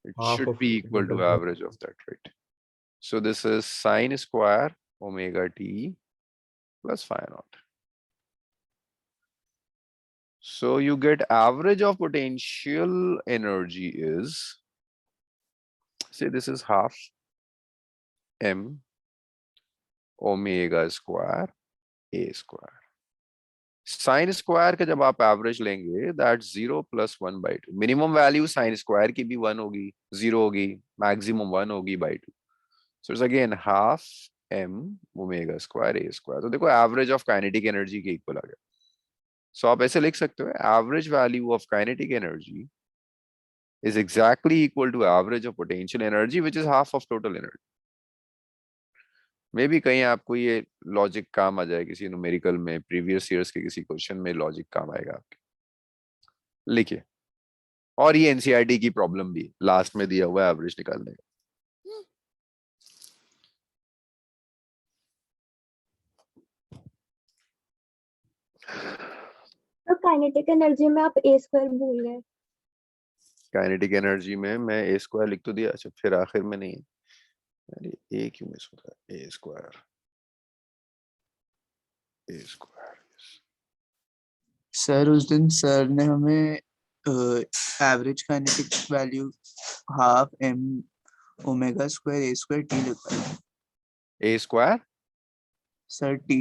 it half should of be equal to whatever. average of that, right? So this is sine square omega t plus phi naught. So you get average of potential energy is, say this is half m omega square a square। Sine square का जब आप एवरेज लेंगे that 0 + 1/2। Minimum value sine square की भी 1 होगी, 0 होगी, मैक्सिमम 1 होगी by 2। So it's again half M omega square A square. तो देखो average of kinetic energy K equal आ गया। सो आप ऐसे लिख सकते हो, average value of kinetic energy is exactly equal to average of potential energy which is half of total energy. मे भी कहीं आपको ये लॉजिक काम आ जाए, किसी न्यूमेरिकल में प्रीवियस ईयर्स के किसी क्वेश्चन में लॉजिक काम आएगा आपके। लिखिए, और ये एनसीईआरटी की प्रॉब्लम भी लास्ट में दिया हुआ है एवरेज निकालने का। तो काइनेटिक एनर्जी में आप ए स्क्वायर भूल गए। काइनेटिक एनर्जी में मैं ए स्क्वायर लिख तो दिया, अच्छा फिर आखिर में नहीं, अरे ए क्यों मिस होता है, A square A square. Sir उस दिन सर ने हमें average kinetic value half M omega square A square t लिखा है A square sir. T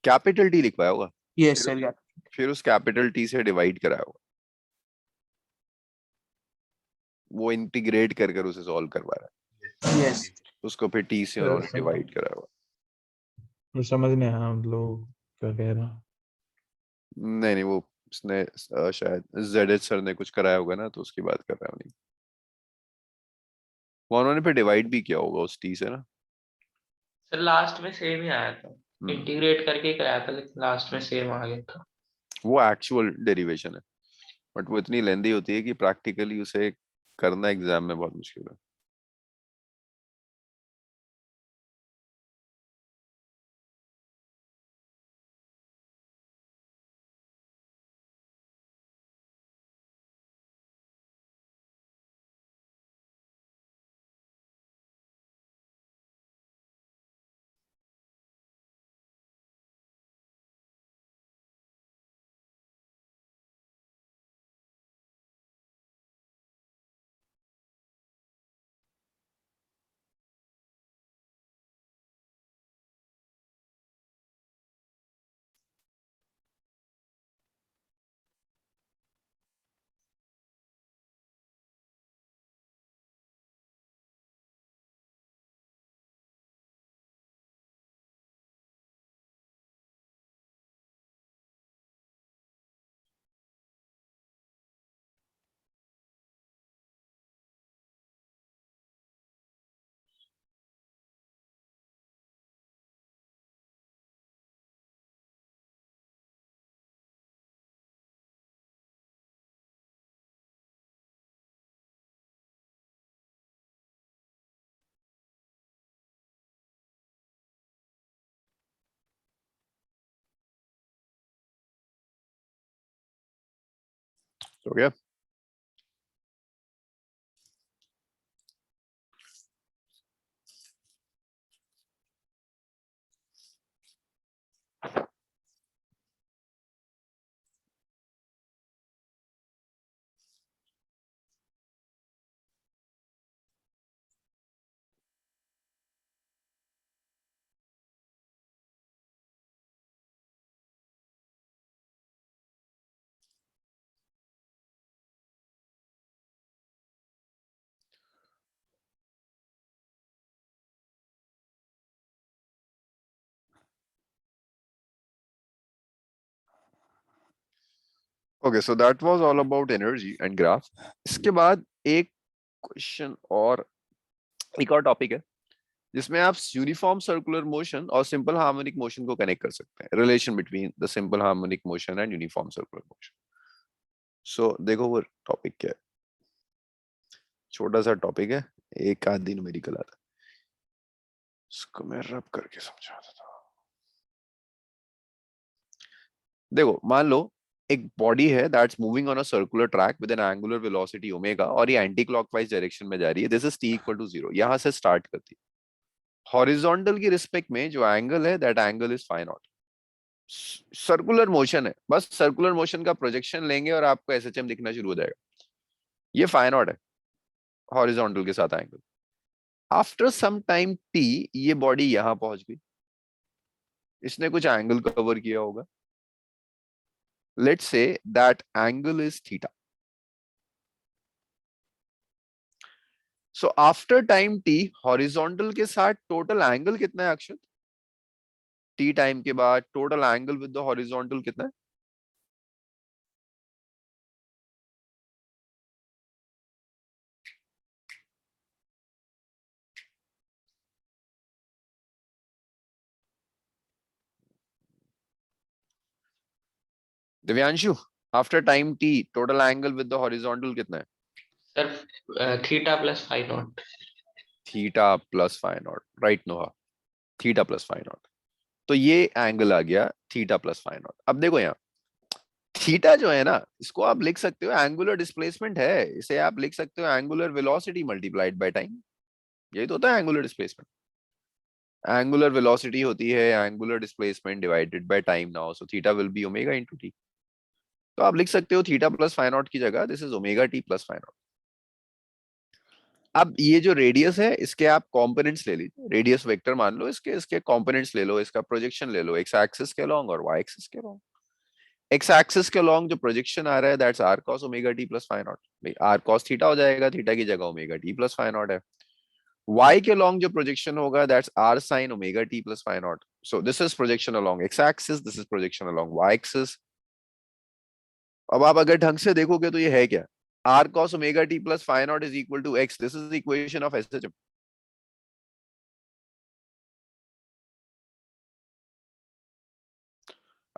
capital t लिखवाया होगा, यस सर। फिर उस कैपिटल टी से डिवाइड कराया होगा, वो इंटीग्रेट कर कर उसे सॉल्व करवा रहा है, यस उसको फिर टी से उन्होंने डिवाइड कराया होगा। मुझे समझ नहीं आया मतलब क्या कह रहा। नहीं नहीं, वो उसने शायद जेडेड सर ने कुछ कराया होगा ना, तो उसकी बात कर रहा है। वो उन्होंने फिर डिवाइड भी किया होगा उस टी से ना। सर लास्ट में सेम ही आया था, इंटीग्रेट करके ही कराया था, लेकिन लास्ट में सेम आ गया था। वो एक्चुअल डेरिवेशन है, बट वो इतनी लेंदी होती है कि प्रैक्टिकली उसे करना एग्जाम में बहुत मुश्किल है। हो गया? Okay, so that was all about energy and graph. इसके बाद एक क्वेश्चन और एक और टॉपिक है जिसमें आप यूनिफॉर्म सर्कुलर मोशन और सिंपल हार्मोनिक मोशन को कनेक्ट कर सकते हैं, relation between the simple harmonic motion and uniform circular motion. So देखो वो टॉपिक क्या है, छोटा सा टॉपिक है, एक आध दिन न्यूमेरिकल आता है, इसको मैं रब करके समझा देता हूं। देखो मान लो एक बॉडी है that's moving on a circular track with an angular velocity omega और ये एंटी क्लॉकवाइज डायरेक्शन में जा रही है। This is t equal to 0, यहां से स्टार्ट करती है। हॉरिजॉन्टल की रिस्पेक्ट में जो एंगल है that angle is phi naught. Circular motion है, बस सर्कुलर मोशन का प्रोजेक्शन लेंगे और आपको एसएचएम दिखना शुरू हो जाएगा। ये फाई नॉट है हॉरिजॉन्टल के साथ angle. After some time t ये बॉडी यहां पहुंच गई, इसने कुछ एंगल कवर किया होगा। Let's say that angle is theta. So after time t horizontal के साथ टोटल एंगल कितना है अक्षत? t टाइम के बाद total angle with the horizontal कितना है? Divyanshu, after time t total angle with the horizontal कितना है? Sir theta plus phi naught. Theta plus phi naught, right Noah, theta plus phi naught. तो ये एंगल आ गया थीटा प्लस फाई नॉट। अब देखो यहाँ थीटा जो है ना, इसको आप लिख सकते हो एंगुलर डिस्प्लेसमेंट है, इसे आप लिख सकते हो angular velocity multiplied by time. यही तो होता है एंगुलर डिस्प्लेसमेंट। एंगुलर वेलोसिटी होती है angular displacement divided by time now, so theta will be omega into T. तो आप लिख सकते हो थीटा प्लस फाई नॉट की जगह this is omega T plus phi naught. अब ये जो रेडियस है इसके आप कंपोनेंट्स ले लीजिए, रेडियस वेक्टर मान लो, इसके इसके कंपोनेंट्स ले लो, इसका प्रोजेक्शन ले लो, एक्स एक्सिस के अलोंग और वाई एक्सिस के अलोंग। एक्स एक्सिस के अलोंग जो प्रोजेक्शन आ रहा है that's R cos omega T plus phi naught. भाई आर कॉस थीटा हो जाएगा, थीटा की जगह omega T plus phi naught है। y के अलोंग जो प्रोजेक्शन होगा that's r sin omega t plus phi naught. So this is projection along x axis, this is projection along y axis. अब आप अगर ढंग से देखोगे तो ये है क्या, r cos omega t plus phi naught is equal to x, this is the equation of SHM।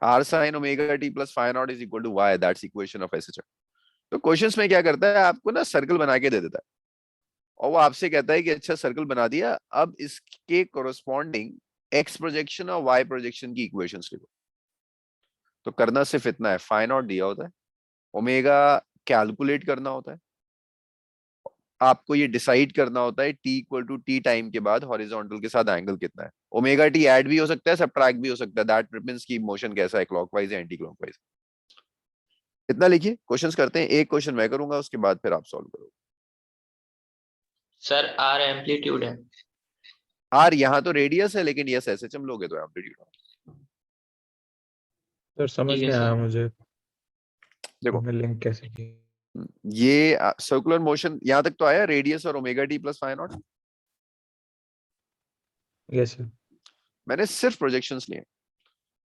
r sin omega t plus phi naught is equal to y, that's equation of SHM। तो क्वेश्चंस में क्या करता है, आपको ना सर्कल बना के दे देता है और वो आपसे कहता है कि अच्छा सर्कल बना दिया, अब इसके कोरोस्पॉन्डिंग x प्रोजेक्शन और y प्रोजेक्शन की इक्वेशंस लिखो। तो करना सिर्फ इतना है, फाई नॉट दिया होता है, ओमेगा कैलकुलेट करना होता है, आपको ये डिसाइड करना होता है t equal to T time के बाद हॉरिजॉन्टल के साथ एंगल कितना है। ओमेगा टी ऐड भी हो सकता है, सब्ट्रैक्ट भी हो सकता है, दैट डिपेंड्स की मोशन कैसा है, क्लॉकवाइज या एंटी क्लॉकवाइज। इतना लिखिए, क्वेश्चंस करते हैं। एक क्वेश्चन मैं करूंगा, उसके बाद फिर आप सॉल्व करोगे। सर आर एम्पलीट्यूड है। आर यहाँ तो रेडियस है, लेकिन यस एसएचएम लोगे तो एम्पलीट्यूड। सर समझ ठीक है नहीं आया सर। मुझे, देखो मैं लिंक कैसे की? ये सर्कुलर मोशन यहाँ तक तो आया, रेडियस और omega T plus phi naught. Yes sir. मैंने सिर्फ प्रोजेक्शंस लिए।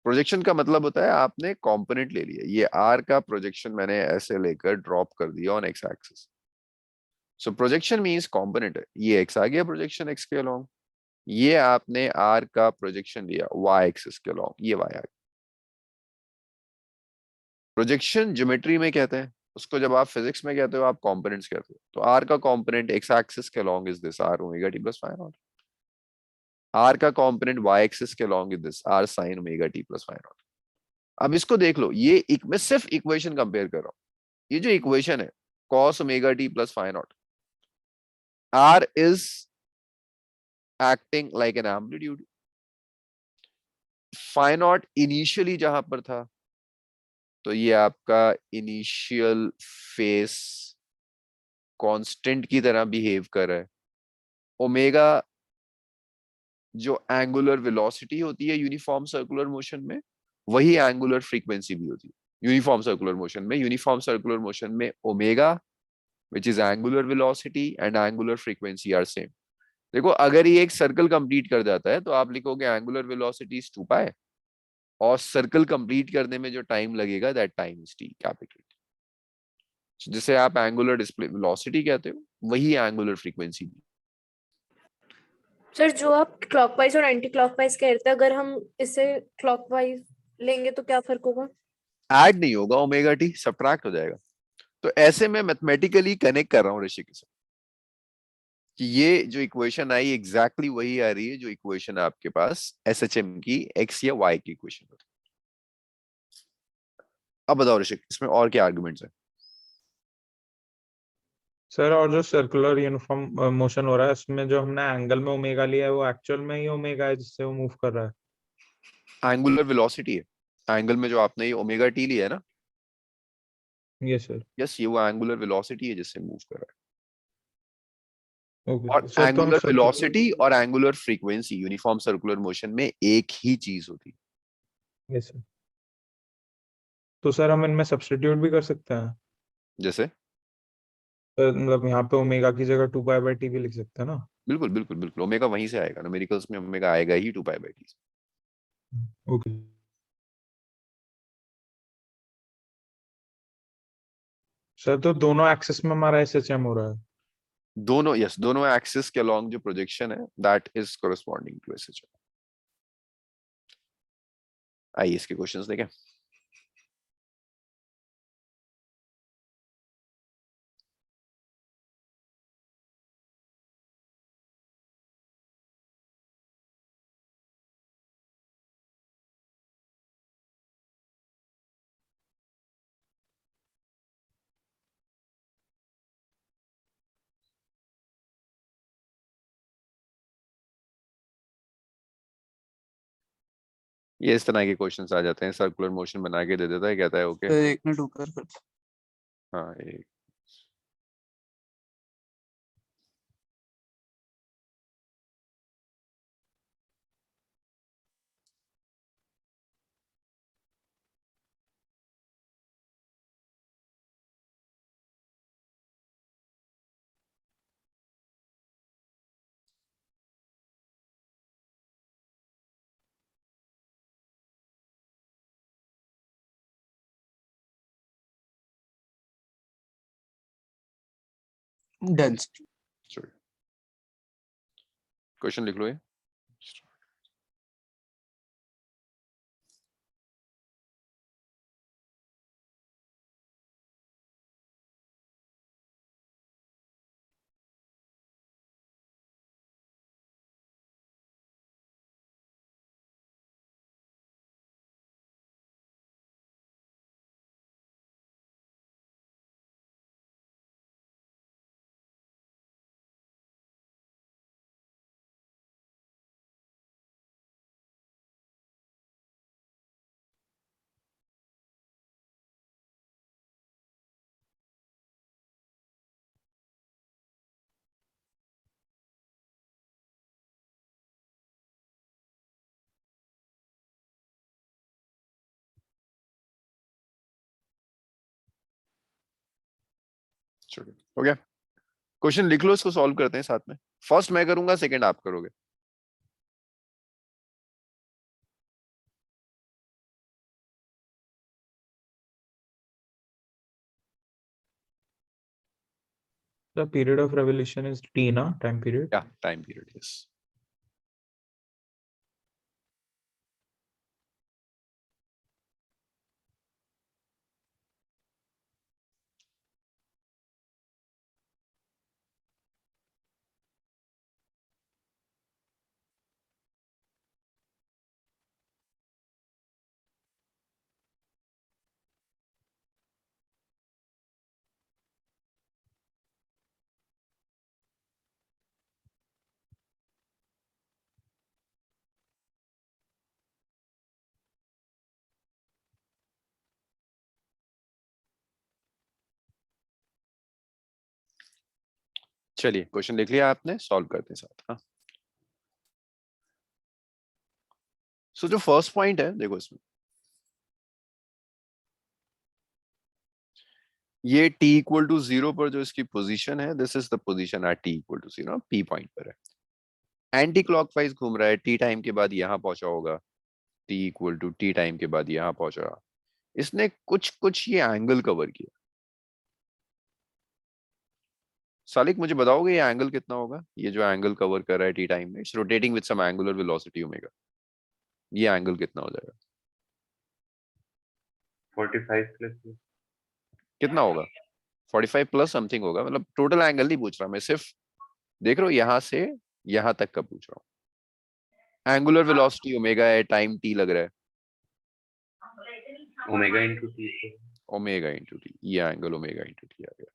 प्रोजेक्शन का मतलब होता है आपने कंपोनेंट ले लिया, ये आर का प्रोजेक्शन मैंने ऐसे लेकर ड्रॉप कर दिया on x axis. So projection means component है, ये एक्स आ गया प्रोजेक्शन एक्स के अलोंग, ये आपने आर का प्रोजेक्शन लिया वाई एक्सिस के अलोंग, ये वाई आ गया। प्रोजेक्शन ज्योमेट्री में कहते हैं उसको, जब आप फिजिक्स में कहते हो आप कंपोनेंट्स कहते हो। तो आर का कंपोनेंट एक्स एक्सिस के along is this R omega T plus phi naught, R का कंपोनेंट वाई एक्सिस के along is this R sine omega T plus phi naught. अब इसको देख लो, ये मैं सिर्फ इक्वेशन कंपेयर कर रहा हूं, ये जो इक्वेशन है cos omega T plus phi naught, R is acting like an amplitude. Phi naught initially जहां पर था, तो ये आपका इनिशियल फेस कांस्टेंट की तरह बिहेव कर रहा है। ओमेगा जो एंगुलर वेलोसिटी होती है यूनिफॉर्म सर्कुलर मोशन में, वही एंगुलर फ्रीक्वेंसी भी होती है यूनिफॉर्म सर्कुलर मोशन में। यूनिफॉर्म सर्कुलर मोशन में omega which is angular velocity and angular frequency are same. देखो अगर ये एक सर्कल कंप्लीट कर जाता है तो आप लिखोगे एंगुलर वेलोसिटी इज 2 पाई, और सर्कल कंप्लीट करने में जो टाइम लगेगा that time is T capital. जिसे आप एंगुलर डिस्प्ले वेलोसिटी कहते हो, वही एंगुलर फ्रीक्वेंसी भी। सर जो आप क्लॉकवाइज और एंटी क्लॉकवाइज कह रहे थे, अगर हम इसे क्लॉकवाइज लेंगे तो क्या फर्क होगा? ऐड नहीं होगा, ओमेगा टी सब्ट्रैक्ट हो जाएगा। तो ऐसे में मैथमेटिकली कनेक्ट कर रहा हूँ ऋषि के साथ कि ये जो इक्वेशन आई एग्जैक्टली वही आ रही है जो इक्वेशन आपके पास एसएचएम की एक्स या वाई की इक्वेशन होती है। अब बताओ ऋषि, इसमें और क्या आर्गुमेंट्स है? सर और जो सर्कुलर यूनिफॉर्म मोशन हो रहा है उसमें जो हमने एंगल में ओमेगा लिया है वो एक्चुअल में ही ओमेगा है जिससे वो मूव कर रहा है। एंगुलर वेलोसिटी है, एंगल में जो आपने ये ओमेगा टी लिया है ना, ये सर। यस ये वो एंगुलर वेलोसिटी है जिससे मूव कर रहा है। ओके और सर, तो हम एंगुलर सर्कुलर, वेलोसिटी और angular frequency uniform circular motion में एक ही चीज होती है। ये सर, तो सर हम इनमें सब्स्टिट्यूट भी कर सकते हैं? जैसे मतलब यहाँ पे ओमेगा की जगह 2 पाई/टी भी लिख सकते हैं ना? बिल्कुल बिल्कुल बिल्कुल, ओमेगा वहीं से आएगा, न्यूमेरिकल्स में ओमेगा आएगा ही 2 pi by T. Okay sir, तो दोनों एक्सिस में हमारा एसएचएम हो रहा है? दोनों यस, दोनों एक्सिस के अलोंग जो प्रोजेक्शन है that is corresponding to SHM. आइए इसके क्वेश्चंस देखें। ये इस तरह के क्वेश्चंस आ जाते हैं, सर्कुलर मोशन बना के दे देता है, कहता है ओके। सर एक मिनट ऊपर कर। हाँ एक डन। क्वेश्चन लिख लो ये। चलो हो गया, क्वेश्चन लिख लो, इसको सॉल्व करते हैं साथ में। फर्स्ट मैं करूंगा, सेकंड आप करोगे। The period of revolution is T ना, time period? या टाइम पीरियड यस। चलिए क्वेश्चन लिख लिया आपने, सॉल्व करते हैं साथ। हाँ, सो जो फर्स्ट पॉइंट है देखो इसमें, ये t इक्वल टू 0 पर जो इसकी पोजीशन है, this is the position at t equal to 0, p point पर है। एंटी क्लॉकवाइज घूम रहा है, t टाइम के बाद यहां पहुंचा होगा, t equal to t time के बाद यहां पहुंचा। इसने कुछ कुछ ये एंगल कवर किया। सालिक मुझे बताओगे ये एंगल कितना होगा? ये जो एंगल कवर कर रहा है t टाइम में, it's rotating with some angular velocity omega, ये एंगल कितना हो जाएगा? 45 प्लस कितना होगा? 45 प्लस समथिंग होगा, मतलब टोटल एंगल नहीं पूछ रहा मैं, सिर्फ देख रहे हो यहां से यहां तक का पूछ रहा हूँ। एंगुलर वेलोसिटी ओमेगा है, टाइम t लग रहा है, omega into T. Omega into T, ये एंगल ओमेगा इंटू टी आ गया।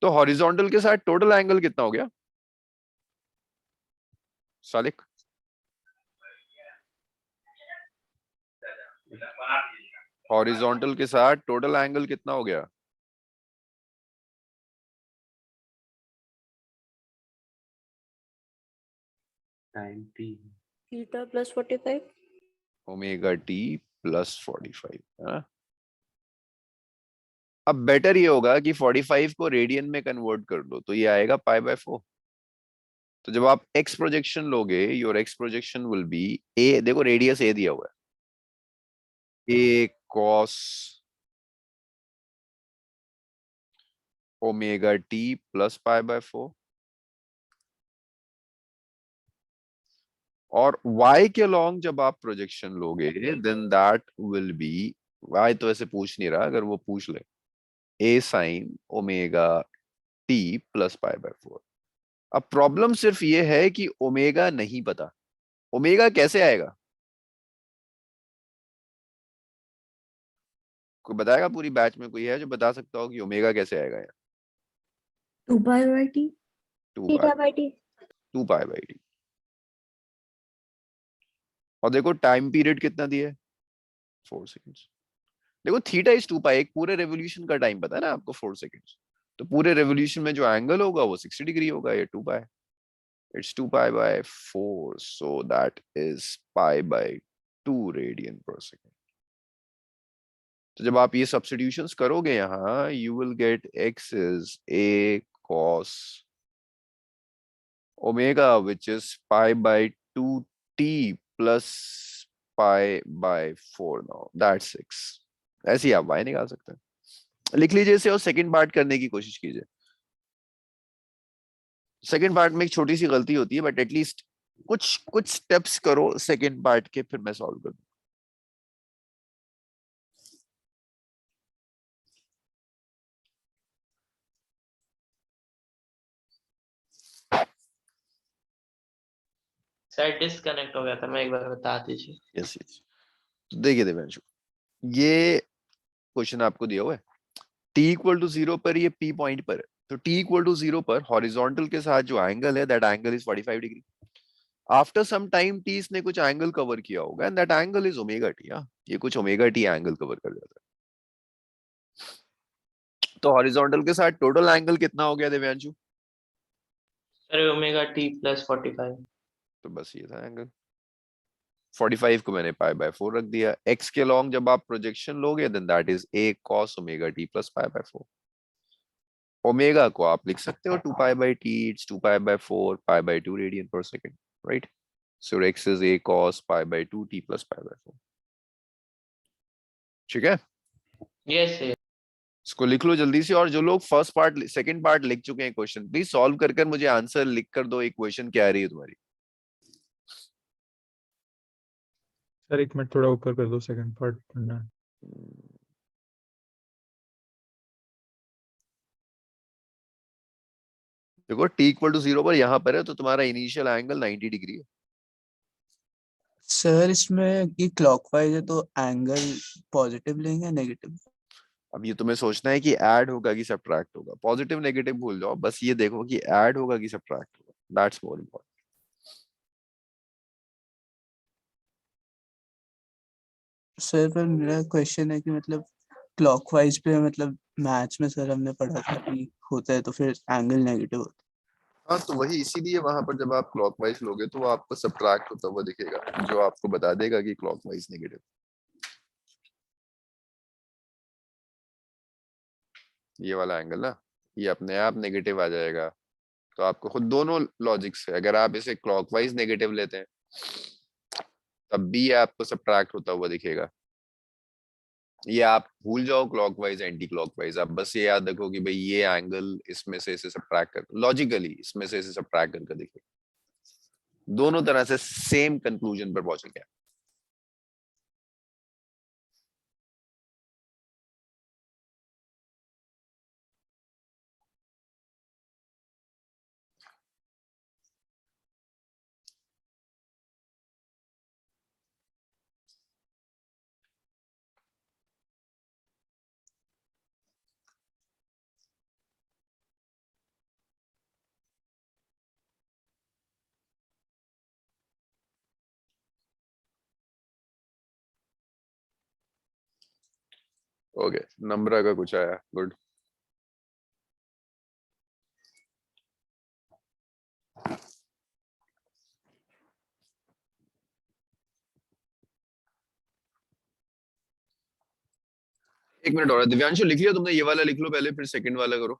तो हॉरिजॉन्टल के साथ टोटल एंगल कितना हो गया सालिक? हॉरिजॉन्टल के साथ टोटल एंगल कितना हो गया? Time T theta plus 45। Omega T plus 45 है। अब बेटर ये होगा कि 45 को रेडियन में कन्वर्ट कर दो, तो ये आएगा पाई बाय 4। तो जब आप x प्रोजेक्शन लोगे, your x projection will be a, देखो रेडियस a दिया हुआ है, a cos omega t plus pi by 4, और y के लॉन्ग जब आप प्रोजेक्शन लोगे then that will be, y तो ऐसे पूछ नहीं रहा, अगर वो पूछ ले, a sine omega t plus pi by 4। अब प्रॉब्लम सिर्फ ये है कि ओमेगा नहीं पता, ओमेगा कैसे आएगा? कोई बताएगा? पूरी बैच में कोई है जो बता सकता हो कि ओमेगा कैसे आएगा? यार 2 pi by t। 2 theta by T. Pi by T. और देखो टाइम पीरियड कितना दिया है, 4 सेकेंड्स। देखो थीटा इज 2 पाई, एक पूरे रेवोल्यूशन का टाइम पता है ना आपको, 4 सेकेंड्स। तो पूरे रेवोल्यूशन में जो एंगल होगा वो 60 डिग्री होगा, ये 2 pi, it's 2 pi by 4, so that is pi by 2 radian per second. तो जब आप ये सब्स्टिट्यूशंस करोगे यहाँ, you will get x is a cos omega, which is pi by 2t plus pi by 4 now, that's 6। ऐसे ही आप y निकाल सकते हैं, लिख लीजिए इसे और सेकंड पार्ट करने की कोशिश कीजिए। सेकंड पार्ट में एक छोटी सी गलती होती है, बट एटलीस्ट कुछ स्टेप्स करो सेकंड पार्ट के, फिर मैं सॉल्व कर दूं। शायद डिस्कनेक्ट हो गया था, मैं एक बार बता दीजिए। यस यस, तो देखिए देवांशु, ये क्वेश्चन आपको दिया हुआ है, t इक्वल टू 0 पर ये p पॉइंट पर है, तो t इक्वल टू 0 पर हॉरिजॉन्टल के साथ जो एंगल है, that angle is 45 degree. After some time t इसने कुछ एंगल कवर किया होगा, and that angle is omega t। ये कुछ ओमेगा t एंगल कवर कर जाता है। तो हॉरिजॉन्टल के साथ टोटल एंगल कितना हो गया Devanshu? Sir omega T plus 45। तो बस ये था एंगल। 45 को मैंने पाई बाय 4 रख दिया। x के लॉन्ग जब आप प्रोजेक्शन लोगे, then that is a cos omega t plus pi by 4। Omega को आप लिख सकते हो 2 pi by t, it's 2 pi by 4 pi by 2 radian per second, right? So x is a cos pi by 2 t plus pi by 4। ठीक है, यस सर। इसको लिख लो जल्दी से। और जो लोग फर्स्ट पार्ट सेकंड पार्ट लिख चुके हैं क्वेश्चन, प्लीज सॉल्व कर कर मुझे आंसर लिख कर दो, इक्वेशन क्या आ रही है तुम्हारी। सर 1 मिनट थोड़ा ऊपर कर दो, सेकंड पार्ट पढ़ना है। देखो t इक्वल टू 0 पर यहाँ पर है, तो तुम्हारा इनिशियल एंगल 90 डिग्री है। सर इसमें ये क्लॉकवाइज है तो एंगल पॉजिटिव लेंगे नेगेटिव? अब ये तुम्हें सोचना है कि ऐड होगा कि सब्ट्रैक्ट होगा। पॉजिटिव नेगेटिव भूल जाओ, बस ये देखो कि ऐड होगा कि सब्ट्रैक्ट होगा, दैट्स मोर इम्पोर्टेंट। सर पर मेरा क्वेश्चन है कि मतलब क्लॉकवाइज पे, मतलब मैथ्स में सर हमने पढ़ा था कि होता है तो फिर एंगल नेगेटिव होता हाँ तो वही, इसीलिए वहां पर जब आप क्लॉकवाइज लोगे तो वो आपको सब्ट्रैक्ट होता हुआ दिखेगा, जो आपको बता देगा कि क्लॉकवाइज नेगेटिव। ये वाला एंगल ना, ये अपने आप नेगेटिव आ जाएगा। तो आपको खुद दोनों लॉजिक से, अगर आप इसे क्लॉकवाइज नेगेटिव लेते हैं तब भी ये आपको सब्ट्रैक्ट होता हुआ दिखेगा। ये आप भूल जाओ क्लॉकवाइज एंटी क्लॉकवाइज, आप बस ये याद रखो कि भाई ये एंगल इसमें से इसे सब्ट्रैक्ट कर, लॉजिकली इसमें से इसे सब्ट्रैक्ट करके दिखेगा। दोनों तरह से सेम कंक्लूजन पर पहुंचेंगे। ओके, नंबर का कुछ आया, गुड। एक मिनट और, दिव्यांशु लिख लिया तुमने? ये वाला लिख लो पहले, फिर सेकंड वाला करो।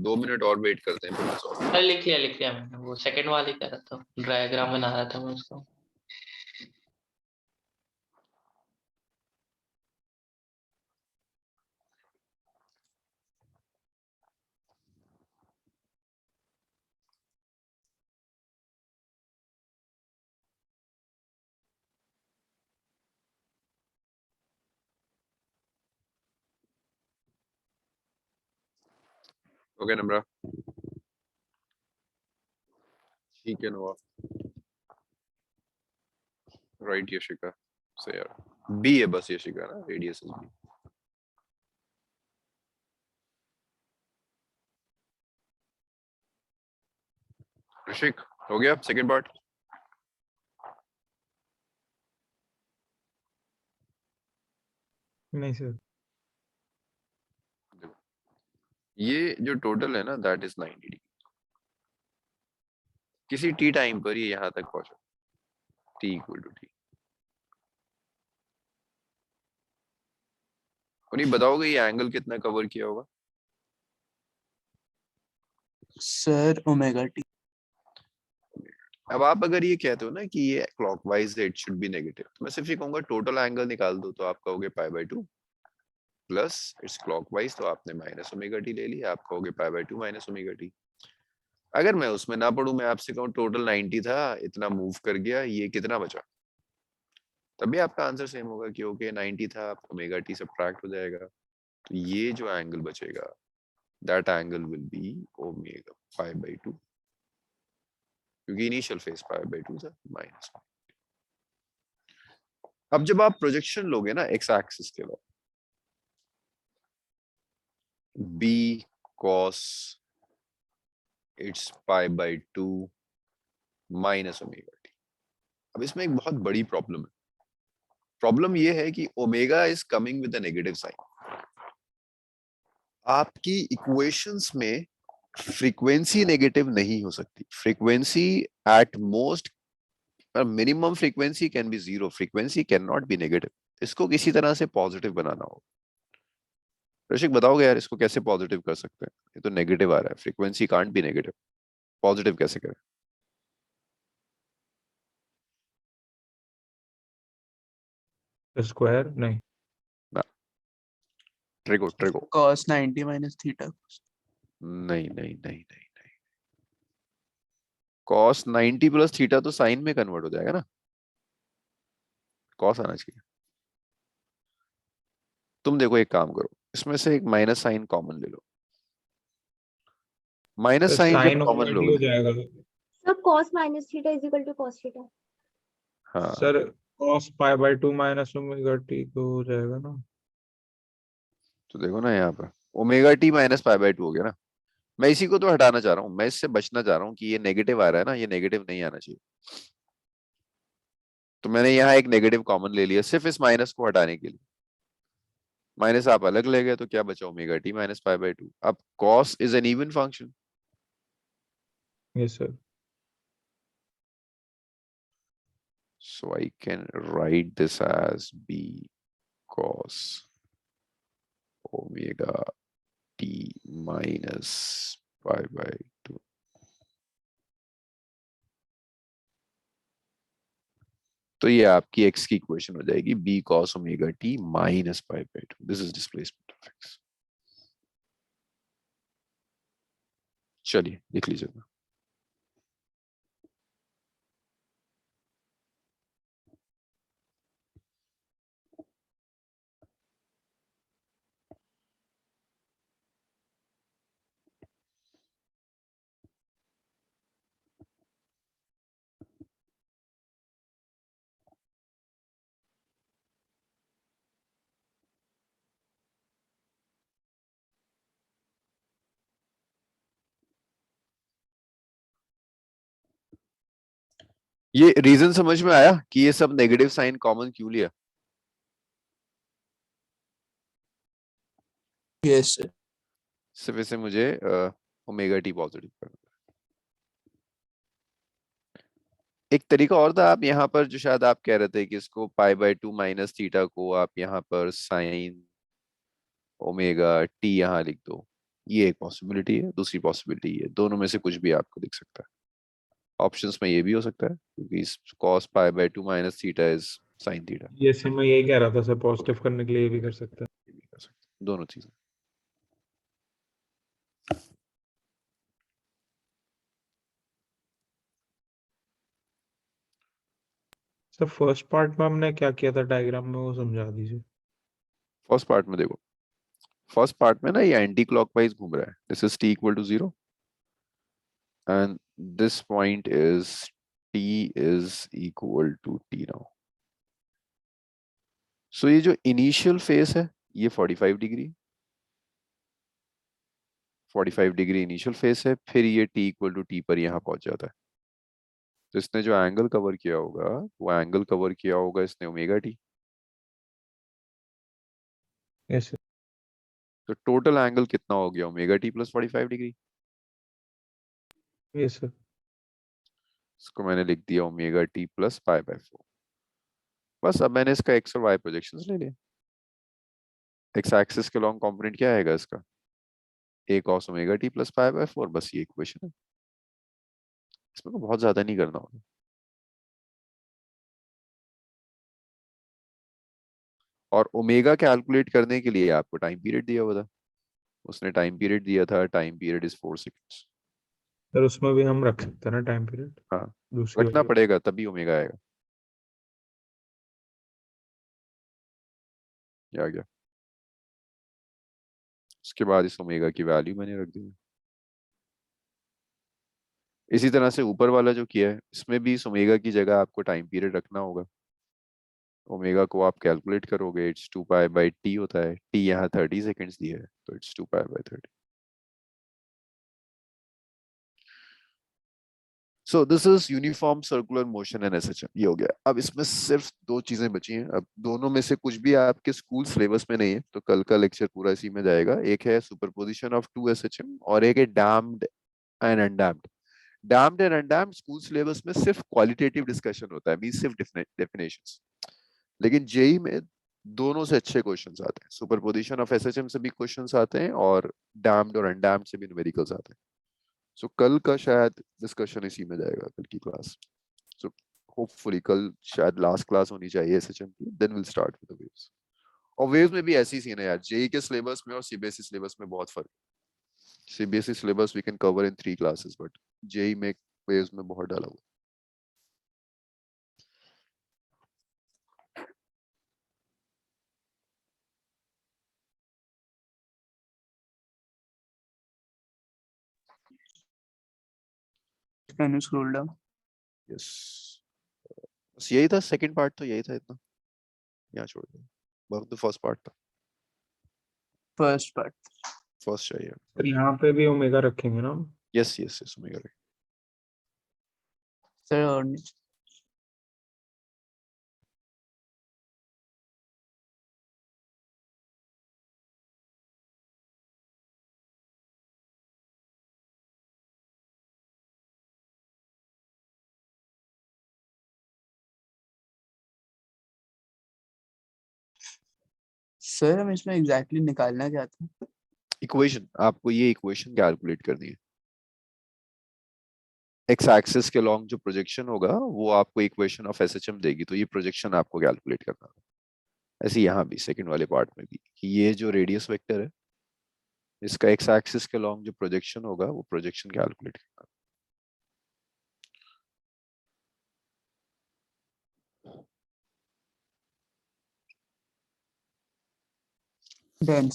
2 मिनट और वेट करते हैं फिर मैं solve। अरे लिख लिया मैंने, वो सेकंड वाली कर रहा था, डायग्राम बना रहा था मैं उसका। ओके नंबर, ठीक है नवा, राइट यशिका से यार बी है बस, यशिका ना, रेडियस इज बी। ऋषिक हो गया सेकंड पार्ट? नहीं सर। ये जो टोटल है ना दैट इज 90 डिग्री। किसी टी टाइम पर ये यहां तक पहुंचा, टी इक्वल टू टी। और ये बताओगे ये एंगल कितना कवर किया होगा? Sir omega t. अब आप अगर ये कहते हो ना कि ये क्लॉकवाइज है, इट शुड बी नेगेटिव, तो मैं सिर्फ ये कहूंगा टोटल एंगल निकाल दो, तो आप कहोगे π/2 प्लस इट्स क्लॉकवाइज, तो आपने माइनस ओमेगा टी ले लिया, आप कहोगे π/2 माइनस ओमेगा टी। अगर मैं उसमें ना पढ़ूं, मैं आपसे कहूं टोटल 90 था, इतना मूव कर गया, ये कितना बचा, तभी आपका आंसर सेम होगा कि ओके 90 था, ओमेगा टी सब्ट्रैक्ट हो जाएगा, तो ये जो एंगल बचेगा that angle will be omega π/2, क्योंकि इनिशियल फेज π/2 था माइनस। अब जब आप प्रोजेक्शन लोगे ना एक्स एक्सिस के बाद, because it's π/2 minus omega t. अब इसमें एक बहुत बड़ी प्रॉब्लम है। प्रॉब्लम ये है कि omega is coming with a negative sign. आपकी इक्वेशंस में फ्रीक्वेंसी नेगेटिव नहीं हो सकती। Frequency at most, minimum frequency can be 0, frequency can not be negative. इसको किसी तरह से पॉजिटिव बनाना होगा। ऋषिक बताओगे यार इसको कैसे पॉजिटिव कर सकते हैं? ये तो नेगेटिव आ रहा है, frequency can't be negative, positive कैसे करें? स्क्वायर नहीं, ट्रिगो cos 90 माइनस थीटा। नहीं नहीं नहीं नहीं नहीं, cos 90 प्लस थीटा तो साइन में कन्वर्ट हो जाएगा ना, cos आना चाहिए। तुम देखो एक काम करो, इसमें से एक माइनस साइन कॉमन ले लो। माइनस साइन जब साइन कॉमन ओमेगा टी हो लोगे, जाएगा। Sir cos minus theta is equal to cos theta. हाँ sir cos π/2 minus omega t तो हो जाएगा ना। तो देखो ना यहाँ पर ओमेगा टी माइनस π/2 हो गया ना। मैं इसी को तो हटाना चाह रहा हूँ, मैं इससे बचना चाह रहा हूँ कि ये नेगेटिव आ रहा है ना, ये नेगेटिव नहीं आना चाहिए। तो मैंने यहाँ एक नेगेटिव कॉमन ले लिया सिर्फ इस माइनस को हटाने के लिए। माइनस आप अलग ले गए तो क्या बचा, ओमेगा टी माइनस π/2। अब cos is an even function, Yes, sir. So I can write this as b cos omega t minus pi by 2. तो ये आपकी x की इक्वेशन हो जाएगी b cos omega t minus pi by 2. This is displacement of x. चलिए लिख लीजिएगा. ये रीजन समझ में आया कि ये सब नेगेटिव साइन कॉमन क्यों लिया? Yes sir. सिर्फ इसे मुझे ओमेगा टी पॉजिटिव करना. एक तरीका और था, आप यहाँ पर जो शायद आप कह रहे थे कि इसको पाई बाय 2 माइनस थीटा को आप यहाँ पर साइन ओमेगा टी यहाँ लिख दो. ये एक पॉसिबिलिटी है. दूसरी पॉसिबिलिटी है, दोनों में से कुछ भी आपको दिख सकता है. ऑप्शंस में ये भी हो सकता है क्योंकि cos pi by 2 minus theta is sine theta. ये सर मैं यही कह रहा था सर, पॉजिटिव करने के लिए ये भी कर सकते हैं. ये भी कर सकते हैं, दोनों चीजें. सर फर्स्ट पार्ट में हमने क्या किया था डायग्राम में, वो समझा दीजिए. फर्स्ट पार्ट में देखो, फर्स्ट पार्ट में ना ये एंटी क्लॉकवाइज घूम रहा है. This is t equal to 0 and this point is t is equal to t now. So ये जो इनिशियल फेस है ये 45 डिग्री, 45 डिग्री इनिशियल फेस है. फिर ये t इक्वल टू t पर यहाँ पहुंच जाता है. तो इसने जो एंगल कवर किया होगा वो एंगल कवर किया होगा इसने ओमेगा टी. Yes sir. तो टोटल एंगल कितना हो गया? Omega T plus 45 degree. Yes sir. इसको मैंने लिख दिया omega T plus pi by 4. बस अब मैंने इसका एक्स और वाई प्रोजेक्शंस ले लिए. एक्स एक्सिस के लॉन्ग कंपोनेंट क्या आएगा इसका? a cos omega T plus pi by 4. बस ये इक्वेशन है. इसमें तो बहुत ज्यादा नहीं करना होगा. और ओमेगा कैलकुलेट करने के लिए आपको टाइम पीरियड दिया हुआ था. उसने टाइम पीरियड दिया था, time period is 4 seconds. Sir उसमें भी हम रख सकते हैं ना टाइम पीरियड, हाँ, दूसरी रखना वाली. पड़ेगा तभी ओमेगा आएगा. ये आ गया. उसके बाद इस ओमेगा की वैल्यू मैंने रख दी. इसी तरह से ऊपर वाला जो किया है इसमें भी इस ओमेगा की जगह आपको टाइम पीरियड रखना होगा. ओमेगा को आप कैलकुलेट करोगे, इट्स 2 पाई बाय टी होता है. टी यहाँ 30 सेकेंड्स दिया है तो it's 2 pi bye 30. So this is uniform circular motion and SHM. ये हो गया. अब इसमें सिर्फ दो चीजें बची हैं. अब दोनों में से कुछ भी आपके स्कूल सिलेबस में नहीं है तो कल का लेक्चर पूरा इसी में जाएगा. एक है सुपरपोजिशन ऑफ 2 एसएचएम और एक है damped and undamped. Damped and undamped school syllabus में सिर्फ क्वालिटेटिव डिस्कशन होता है, मीन सिर्फ डेफिनेशंस. लेकिन जेई में दोनों से अच्छे क्वेश्चंस आते हैं. सुपरपोजिशन ऑफ एसएचएम से भी क्वेश्चंस आते हैं और डैम्ड और अनडैम्ड से भी न्यूमेरिकल्स आते हैं. सो कल का शायद डिस्कशन इसी में जाएगा, कल की क्लास. सो होपफुली कल शायद लास्ट क्लास होनी चाहिए एसएचएम की. Then will start with the waves. और वेव्स में भी ऐसी सीन है यार, जेई के सिलेबस में और सीबीएसई सिलेबस में बहुत फर्क है. CBSE syllabus we can cover in 3 classes but JEE में वेव्स में बहुत डाला हुआ. Can you scroll down? Yes, बस यही था. सेकंड पार्ट तो यही था. इतना यहाँ छोड़ दो. बहुत द फर्स्ट पार्ट था. First part. फर्स्ट चाहिए. सर यहाँ पे भी ओमेगा रखेंगे ना हम? Yes yes yes omega. Sir, और सर हम इसमें एग्जैक्टली निकालना क्या था? इक्वेशन, आपको ये इक्वेशन कैलकुलेट करनी है। एक्स एक्सिस के लॉन्ग जो प्रोजेक्शन होगा वो आपको इक्वेशन ऑफ एसएचएम देगी, तो ये प्रोजेक्शन आपको कैलकुलेट करना है। ऐसे यहाँ भी सेकंड वाले पार्ट में भी कि ये जो रेडियस वेक्टर है इसका एक्स एक्सिस के लॉन्ग जो प्रोजेक्शन होगा वो प्रोजेक्शन कैलकुलेट करना है। डन।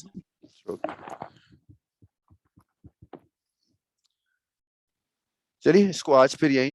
चलिए इसको आज फिर यहीं